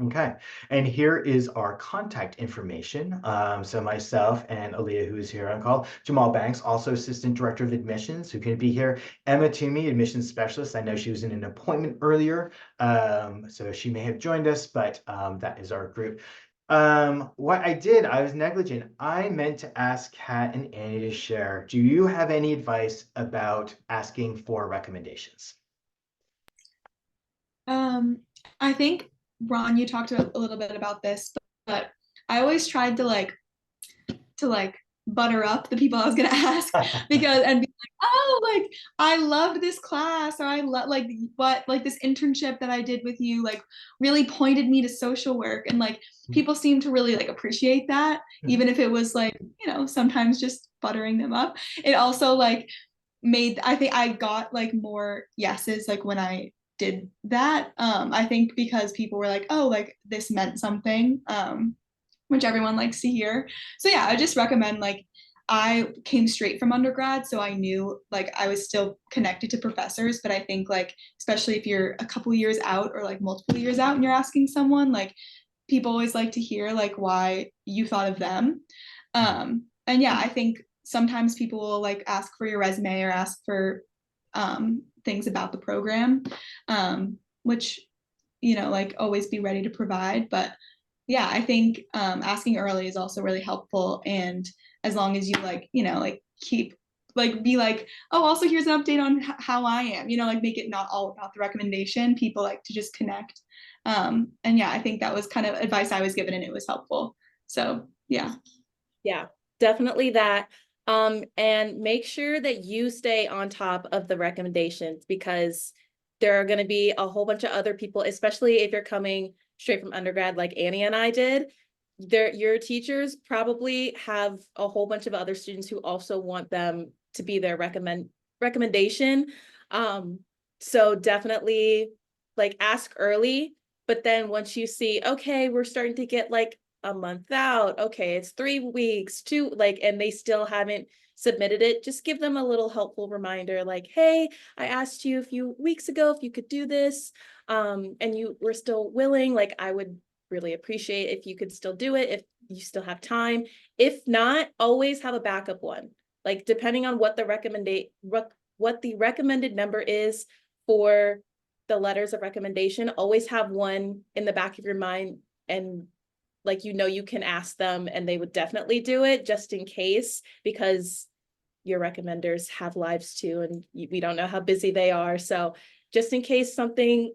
Okay, and here is our contact information. So myself and Aaliyah, who is here on call, Jamal Banks, also Assistant Director of Admissions, who can be here, Emma Toomey, Admissions Specialist. I know she was in an appointment earlier, so she may have joined us, but that is our group. What I was negligent. I meant to ask Kat and Annie to share. Do you have any advice about asking for recommendations? I think, Ron, you talked a little bit about this, but I always tried to butter up the people I was gonna ask because and be like, oh, like I loved this class, or I love this internship that I did with you, like really pointed me to social work, and like people seem to really like appreciate that, even if it was like, sometimes just buttering them up. It also like I think I got like more yeses like when I did that. I think because people were like, oh, like this meant something, which everyone likes to hear. So yeah, I just recommend, like, I came straight from undergrad, so I knew like I was still connected to professors, but I think like, especially if you're a couple years out or like multiple years out and you're asking someone, like people always like to hear like why you thought of them. And yeah, I think sometimes people will like ask for your resume or ask for things about the program, which, like always be ready to provide. But yeah, I think asking early is also really helpful. And as long as you keep be like, oh, also here's an update on how I am, like make it not all about the recommendation. People like to just connect. And yeah, I think that was kind of advice I was given and it was helpful. So yeah. Yeah, definitely that. And make sure that you stay on top of the recommendations, because there are going to be a whole bunch of other people, especially if you're coming straight from undergrad like Annie and I did. your teachers probably have a whole bunch of other students who also want them to be their recommendation. So definitely like ask early, but then once you see, okay, we're starting to get like a month out, okay, it's 3 weeks, two, like, and they still haven't submitted it, just give them a little helpful reminder like, hey, I asked you a few weeks ago if you could do this, and you were still willing, like I would really appreciate if you could still do it, if you still have time. If not, always have a backup one. Like depending on what the recommended number is for the letters of recommendation, always have one in the back of your mind, and like, you can ask them and they would definitely do it just in case, because your recommenders have lives too, and we don't know how busy they are. So just in case something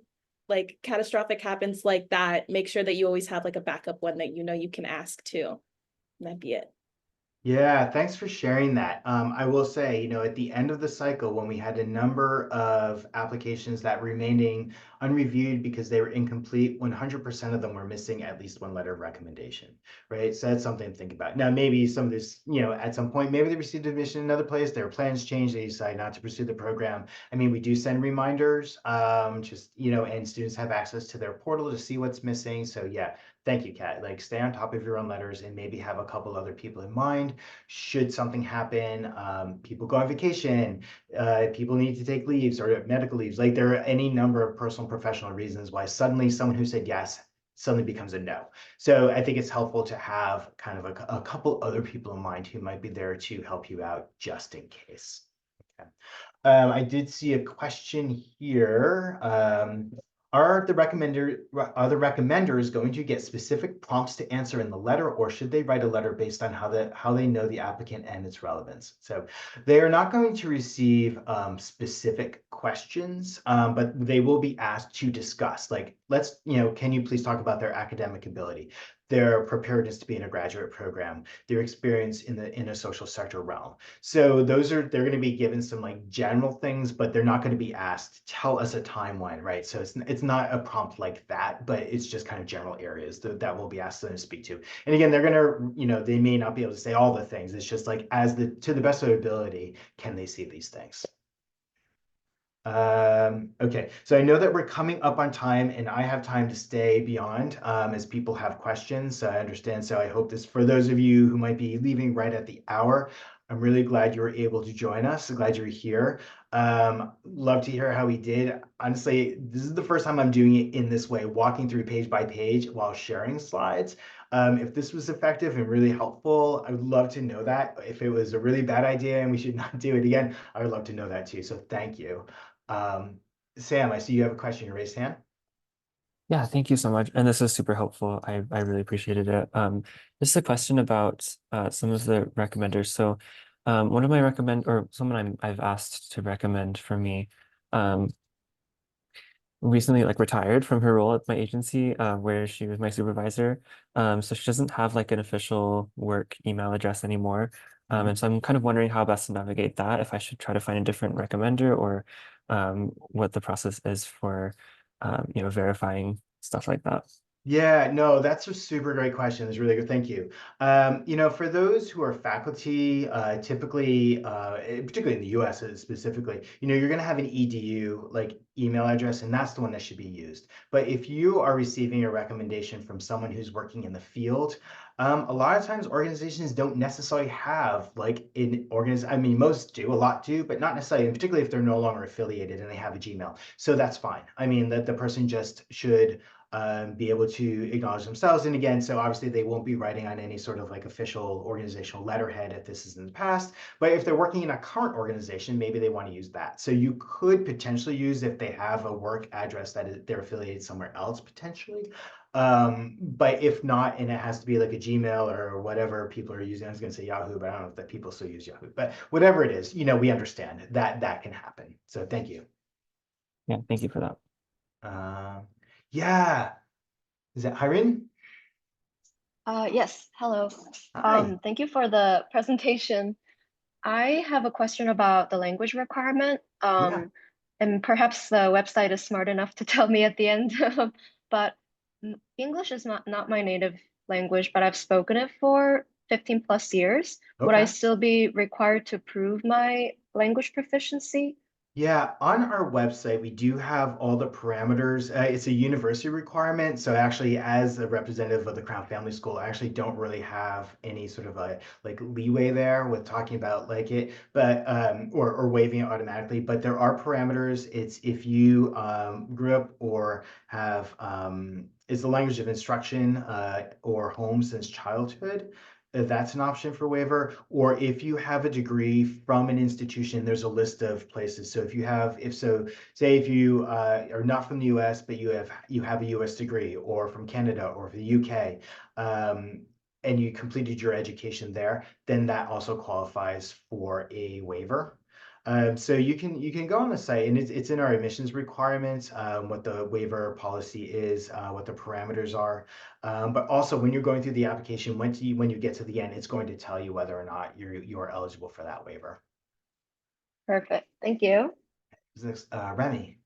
like catastrophic happens like that, make sure that you always have like a backup one that you can ask too. And that'd be it. Yeah, thanks for sharing that. I will say, at the end of the cycle, when we had a number of applications that remaining unreviewed because they were incomplete, 100% of them were missing at least one letter of recommendation, right? So that's something to think about. Now, maybe some of this, at some point, maybe they received admission in another place, their plans changed, they decide not to pursue the program. I mean, we do send reminders, and students have access to their portal to see what's missing. So yeah, thank you, Kat. Like, stay on top of your own letters and maybe have a couple other people in mind. Should something happen, people go on vacation, people need to take leaves or medical leaves. Like, there are any number of personal and professional reasons why suddenly someone who said yes suddenly becomes a no. So I think it's helpful to have kind of a couple other people in mind who might be there to help you out just in case. Okay. I did see a question here. Are the recommenders going to get specific prompts to answer in the letter, or should they write a letter based on how they know the applicant and its relevance? So they are not going to receive specific questions, but they will be asked to discuss. Like, can you please talk about their academic ability, their preparedness to be in a graduate program, their experience in a social sector realm. So they're going to be given some like general things, but they're not going to be asked, tell us a timeline, right? So it's not a prompt like that, but it's just kind of general areas that will be asked them to speak to. And again, they're going to, they may not be able to say all the things. It's just like, to the best of their ability, can they see these things? Okay, so I know that we're coming up on time and I have time to stay beyond as people have questions. So I understand. So I hope this, for those of you who might be leaving right at the hour, I'm really glad you were able to join us. Glad you're here. Love to hear how we did. Honestly, this is the first time I'm doing it in this way, walking through page by page while sharing slides. If this was effective and really helpful, I would love to know that. If it was a really bad idea and we should not do it again, I would love to know that too. So thank you. Sam, I see you have a question. You raised hand. Yeah, thank you so much. And this is super helpful. I really appreciated it. Just a question about some of the recommenders. So one of my someone I've asked to recommend for me recently like retired from her role at my agency where she was my supervisor. So she doesn't have like an official work email address anymore. And so I'm kind of wondering how best to navigate that, if I should try to find a different recommender, or what the process is for verifying stuff like that. Yeah, no, that's a super great question. It's really good. Thank you. For those who are faculty, typically, particularly in the US specifically, you're going to have an EDU like email address, and that's the one that should be used. But if you are receiving a recommendation from someone who's working in the field, a lot of times organizations don't necessarily have like I mean, most do, a lot do, but not necessarily, and particularly if they're no longer affiliated and they have a Gmail. So that's fine. I mean, that the person just should be able to acknowledge themselves. And again, so obviously they won't be writing on any sort of like official organizational letterhead if this is in the past. But if they're working in a current organization, maybe they want to use that. So you could potentially use, if they have a work address they're affiliated somewhere else potentially. But if not, and it has to be like a Gmail or whatever people are using, I was going to say Yahoo, but I don't know if that people still use Yahoo. But whatever it is, we understand that can happen. So thank you. Yeah, thank you for that. Yeah. Is that Hirin? Yes, hello. Hi. Thank you for the presentation. I have a question about the language requirement. Yeah. And perhaps the website is smart enough to tell me at the end. But English is not my native language, but I've spoken it for 15 plus years. Would I Okay. still be required to prove my language proficiency? Yeah, on our website, we do have all the parameters. It's a university requirement. So actually, as a representative of the Crown Family School, I actually don't really have any sort of a like leeway there with talking about like it, but or waiving it automatically. But there are parameters. It's if you grew up or have is the language of instruction or home since childhood. That's an option for waiver, or if you have a degree from an institution, there's a list of places. So if you have, if so, say if you are not from the US, but you have a US degree, or from Canada or the UK, and you completed your education there, then that also qualifies for a waiver. So you can go on the site, and it's in our admissions requirements, what the waiver policy is, what the parameters are. But also when you're going through the application, when you get to the end, it's going to tell you whether or not you're eligible for that waiver. Perfect. Thank you. Remy.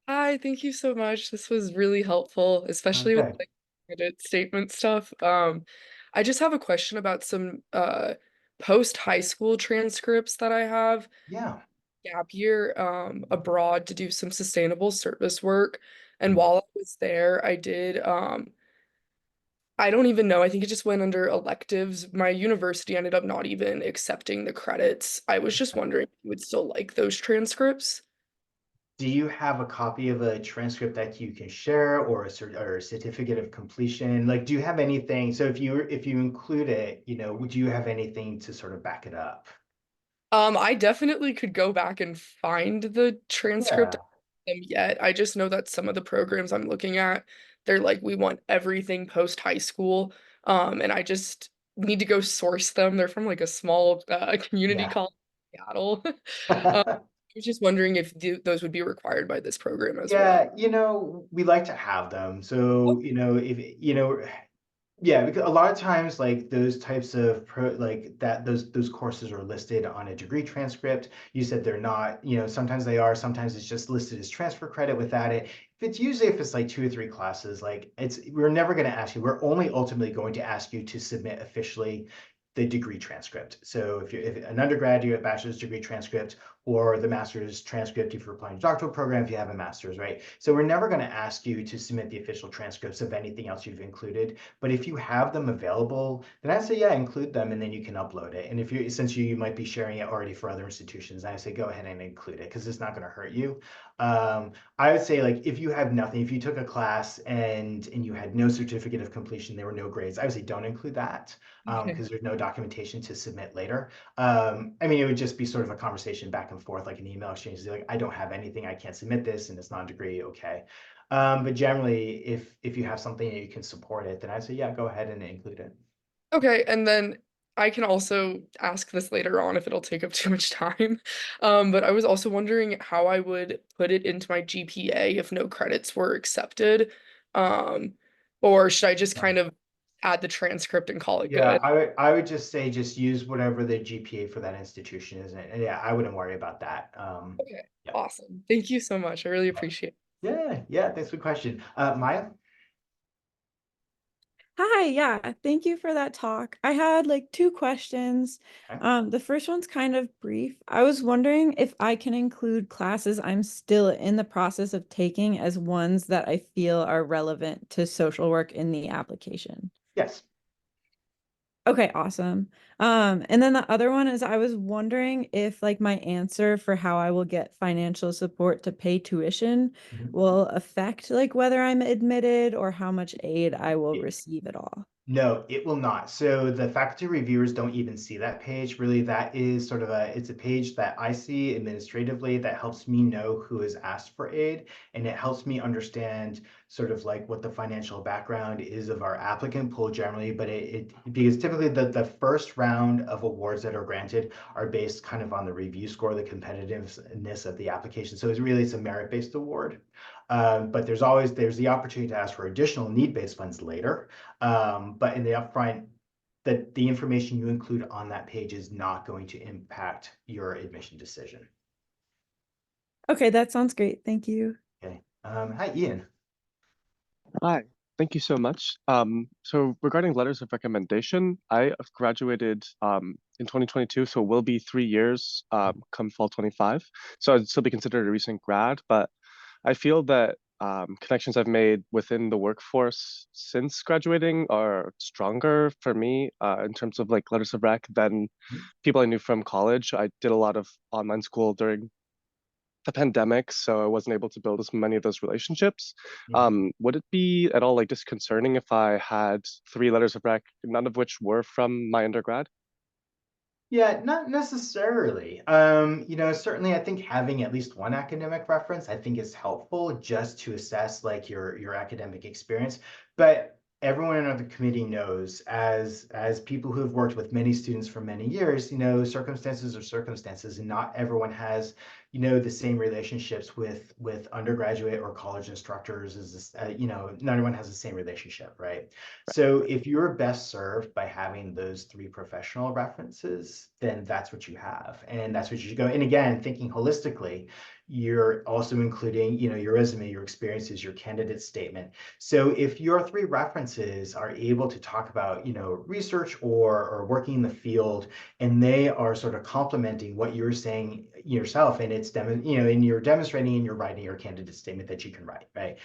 Hi, thank you so much. This was really helpful, especially with Okay. like credit statement stuff. I just have a question about some post high school transcripts that I have. Yeah. Gap year abroad to do some sustainable service work. And Mhm. while I was there, I did I don't even know, I think it just went under electives. My university ended up not even accepting the credits. I was just wondering if you would still like those transcripts. Do you have a copy of a transcript that you can share, or or a certificate of completion? Like, do you have anything? So if you include it, would you have anything to sort of back it up? I definitely could go back and find the transcript Yeah. of them yet. I just know that some of the programs I'm looking at, they're like, we want everything post high school. And I just need to go source them. They're from like a small community Yeah. college in Seattle. I was just wondering if those would be required by this program as well. Yeah, we like to have them. So, if yeah, because a lot of times like those types of like that those courses are listed on a degree transcript. You said they're not, sometimes they are, sometimes it's just listed as transfer credit without it. If it's like 2 or 3 classes, like we're never going to ask you. We're only ultimately going to ask you to submit officially the degree transcript. So if an undergraduate bachelor's degree transcript, or the master's transcript if you're applying to doctoral program, if you have a master's, right? So we're never going to ask you to submit the official transcripts of anything else you've included. But if you have them available, then I say, yeah, include them, and then you can upload it. And since you might be sharing it already for other institutions, I say go ahead and include it, because it's not going to hurt you. I would say, like, if you have nothing, if you took a class and you had no certificate of completion, there were no grades, I would say don't include that, Okay. because there's no documentation to submit later. I mean, it would just be sort of a conversation back and forth, like an email exchange. Like, I don't have anything, I can't submit this, and it's non-degree, okay. But generally, if you have something that you can support it, then I say, yeah, go ahead and include it. Okay, and then I can also ask this later on if it'll take up too much time. But I was also wondering how I would put it into my GPA if no credits were accepted. Um, or should I just kind of add the transcript and call it Yeah, good? I would just say just use whatever the GPA for that institution is, and yeah, I wouldn't worry about that. Okay, Yeah. awesome. Thank you so much. I really appreciate it. Yeah, thanks for the question. Maya? Hi, yeah, thank you for that talk. I had like 2 questions. Okay. The first one's kind of brief. I was wondering if I can include classes I'm still in the process of taking as ones that I feel are relevant to social work in the application. Yes. Okay, awesome. And then the other one is I was wondering if like my answer for how I will get financial support to pay tuition Mhm. will affect like whether I'm admitted or how much aid I will It- receive at all. No, it will not. So the faculty reviewers don't even see that page. Really, that is sort of it's a page that I see administratively that helps me know who has asked for aid, and it helps me understand sort of like what the financial background is of our applicant pool generally. But because typically the first round of awards that are granted are based kind of on the review score, the competitiveness of the application. So it's a merit-based award. But there's the opportunity to ask for additional need-based funds later. But in the upfront, the information you include on that page is not going to impact your admission decision. Okay, that sounds great. Thank you. Okay. Hi, Ian. Hi. Thank you so much. So regarding letters of recommendation, I have graduated in 2022, so it will be 3 years come fall 25. So I'd still be considered a recent grad, but I feel that connections I've made within the workforce since graduating are stronger for me in terms of like letters of rec than people I knew from college. I did a lot of online school during the pandemic, so I wasn't able to build as many of those relationships. Would it be at all like disconcerting if I had 3 letters of rec, none of which were from my undergrad? Yeah, not necessarily. Certainly I think having at least one academic reference, I think is helpful just to assess like your academic experience. But everyone in the committee knows as people who have worked with many students for many years, circumstances are circumstances, and not everyone has, the same relationships with undergraduate or college instructors as this, not everyone has the same relationship, right? So if you're best served by having those 3 professional references, then that's what you have, and that's what you should go. And again, thinking holistically, you're also including, your resume, your experiences, your candidate statement. So if your 3 references are able to talk about, research or working in the field, and they are sort of complementing what you're saying yourself, and and you're demonstrating in your writing your candidate statement that you can write, right?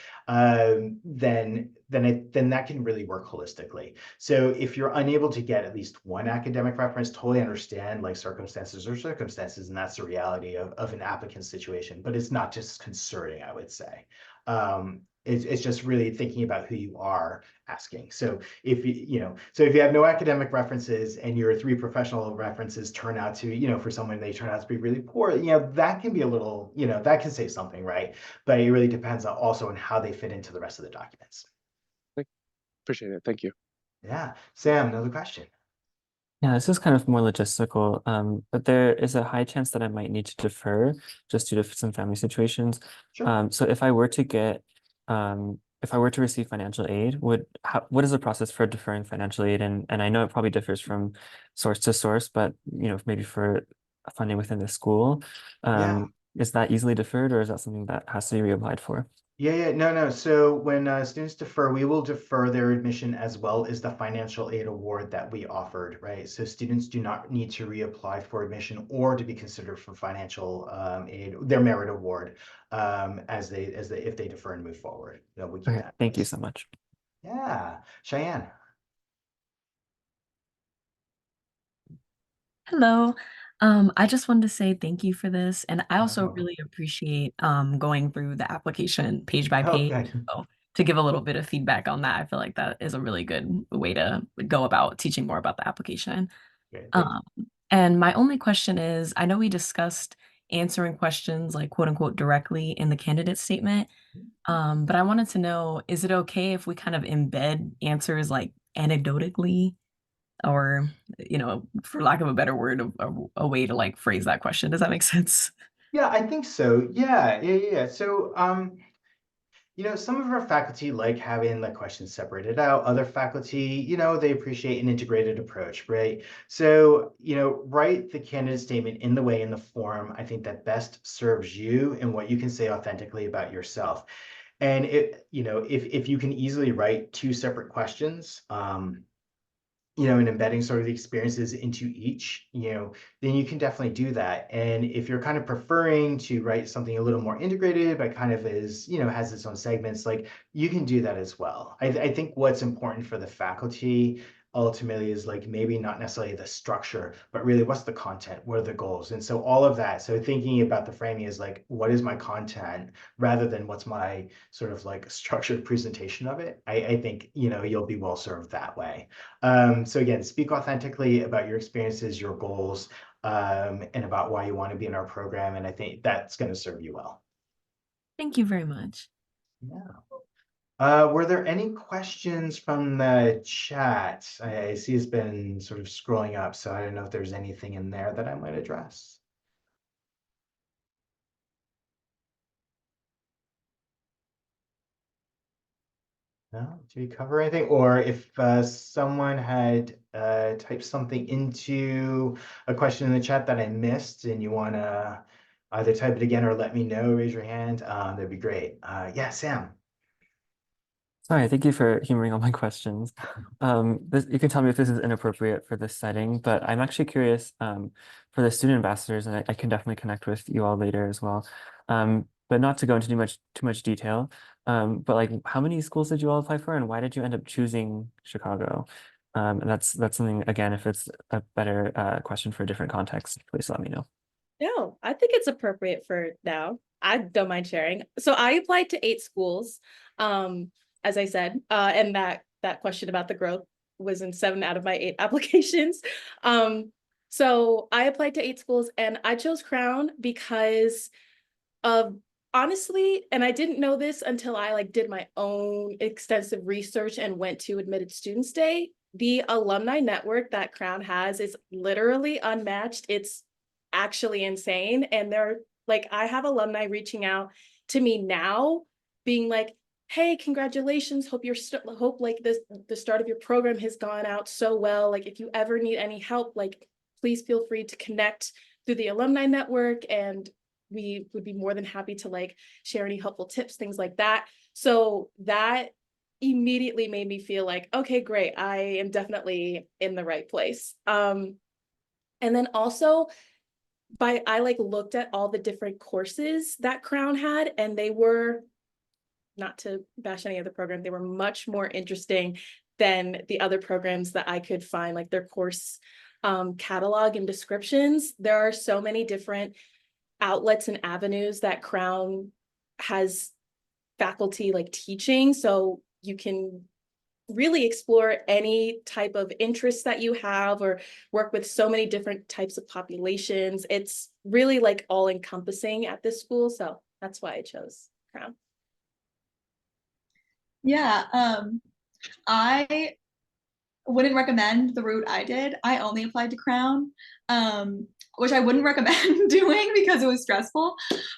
Then that can really work holistically. So if you're unable to get at least one academic reference, totally understand like circumstances are circumstances, and that's the reality of an applicant situation. But it's not just concerning, I would say. It's just really thinking about who you are asking. So if if you have no academic references and your 3 professional references turn out to, for someone they turn out to be really poor, that can be a little, that can say something, right? But it really depends also on how they fit into the rest of the documents. Appreciate it. Thank you. Yeah, Sam, another question. Yeah, this is kind of more logistical, but there is a high chance that I might need to defer just due to some family situations. Sure. So if I were to receive financial aid, what is the process for deferring financial aid? And I know it probably differs from source to source, but maybe for funding within the school, Yeah. is that easily deferred, or is that something that has to be reapplied for? Yeah, no. So when students defer, we will defer their admission as well as the financial aid award that we offered, right? So students do not need to reapply for admission or to be considered for financial aid, their merit award, if they defer and move forward. We keep Okay, that in thank you place. so much. Yeah, Cheyenne. Hello. I just wanted to say thank you for this. And I also Oh, really appreciate going through the application page by oh, page. good. So to give a little bit of feedback on that, I feel like that is a really good way to go about teaching more about the application. Great, thank you. And my only question is, I know we discussed answering questions like quote unquote directly in the candidate statement. But I wanted to know, is it okay if we kind of embed answers like anecdotally? Or for lack of a better word, a way to like phrase that question. Does that make sense? Yeah, I think so. Yeah. So, some of our faculty like having the questions separated out. Other faculty, they appreciate an integrated approach, right? So, write the candidate statement in the way in the form I think that best serves you and what you can say authentically about yourself. And if you can easily write 2 separate questions, and embedding sort of the experiences into each, then you can definitely do that. And if you're kind of preferring to write something a little more integrated, but kind of has its own segments, like you can do that as well. I think what's important for the faculty ultimately is like maybe not necessarily the structure, but really what's the content, what are the goals? And so all of that. So thinking about the framing is like, what is my content rather than what's my sort of like structured presentation of it. I think, you'll be well served that way. So again, speak authentically about your experiences, your goals, and about why you want to be in our program. And I think that's going to serve you well. Thank you very much. Yeah. Were there any questions from the chat? I see it's been sort of scrolling up, so I don't know if there's anything in there that I might address. No, did we cover anything? Or if someone had typed something into a question in the chat that I missed and you want to either type it again or let me know, raise your hand, that'd be great. Yeah, Sam. Sorry, thank you for humoring all my questions. You can tell me if this is inappropriate for this setting, but I'm actually curious for the student ambassadors, and I can definitely connect with you all later as well. But not to go into too much detail. But like, how many schools did you all apply for, and why did you end up choosing Chicago? And that's something, again, if it's a better question for a different context, please let me know. No, I think it's appropriate for now. I don't mind sharing. So I applied to 8 schools, as I said, and that question about the growth was in 7 out of my 8 applications. So I applied to 8 schools, and I chose Crown because of honestly, and I didn't know this until I like did my own extensive research and went to Admitted Students Day. The alumni network that Crown has is literally unmatched. It's actually insane. And they're like, I have alumni reaching out to me now, being like, hey, congratulations. Hope hope like the start of your program has gone out so well. Like, if you ever need any help, like, please feel free to connect through the alumni network, and we would be more than happy to like share any helpful tips, things like that. So that immediately made me feel like, okay, great, I am definitely in the right place. And then also I like looked at all the different courses that Crown had, and they were, not to bash any other program, they were much more interesting than the other programs that I could find, like their course catalog and descriptions. There are so many different outlets and avenues that Crown has faculty like teaching, so you can really explore any type of interest that you have or work with so many different types of populations. It's really like all encompassing at this school, so that's why I chose Crown. Yeah, I wouldn't recommend the route I did. I only applied to Crown, which I wouldn't recommend doing because it was stressful.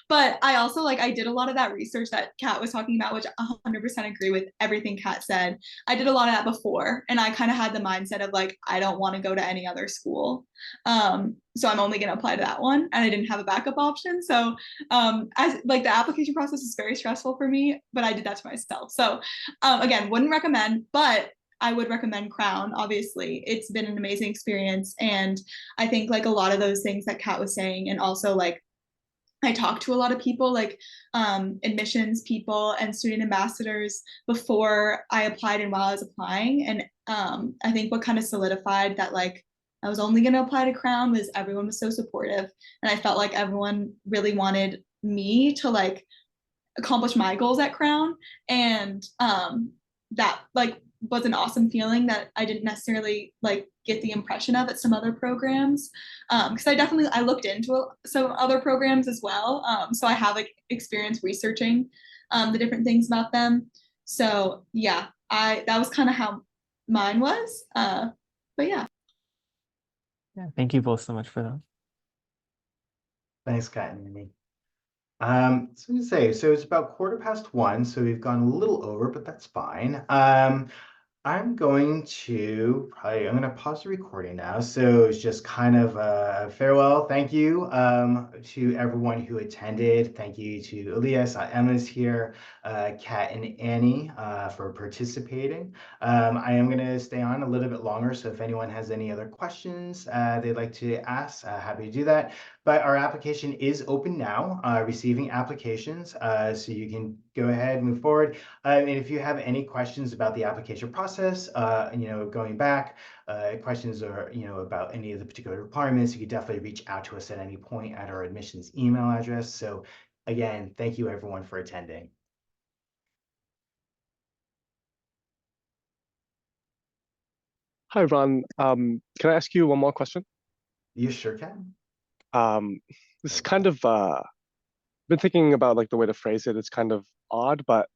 But I also like, I did a lot of that research that Kat was talking about, which 100% agree with everything Kat said. I did a lot of that before, and I kind of had the mindset of like, I don't want to go to any other school. So I'm only going to apply to that one, and I didn't have a backup option. So as like the application process is very stressful for me, but I did that to myself. So again, wouldn't recommend, but I would recommend Crown. Obviously, it's been an amazing experience. And I think like a lot of those things that Kat was saying, and also like I talked to a lot of people, like admissions people and student ambassadors before I applied and while I was applying. And I think what kind of solidified that like I was only going to apply to Crown was everyone was so supportive. And I felt like everyone really wanted me to like accomplish my goals at Crown. And that like was an awesome feeling that I didn't necessarily like get the impression of at some other programs. Because I looked into some other programs as well. So I have like experience researching the different things about them. So yeah, that was kind of how mine was. But yeah. Yeah, thank you both so much for that. Thanks, Kat and Amy. So to say, so it's about 1:15, so we've gone a little over, but that's fine. I'm going to pause the recording now. So it's just kind of a farewell. Thank you to everyone who attended. Thank you to Elias, Emma's here, Kat and Annie for participating. I am going to stay on a little bit longer. So if anyone has any other questions they'd like to ask, happy to do that. But our application is open now, receiving applications. So you can go ahead and move forward. And if you have any questions about the application process, going back, questions or, about any of the particular requirements, you could definitely reach out to us at any point at our admissions email address. So again, thank you everyone for attending. Hi, Ron. Can I ask you one more question? You sure can. This is kind of been thinking about like the way to phrase it. It's kind of odd, but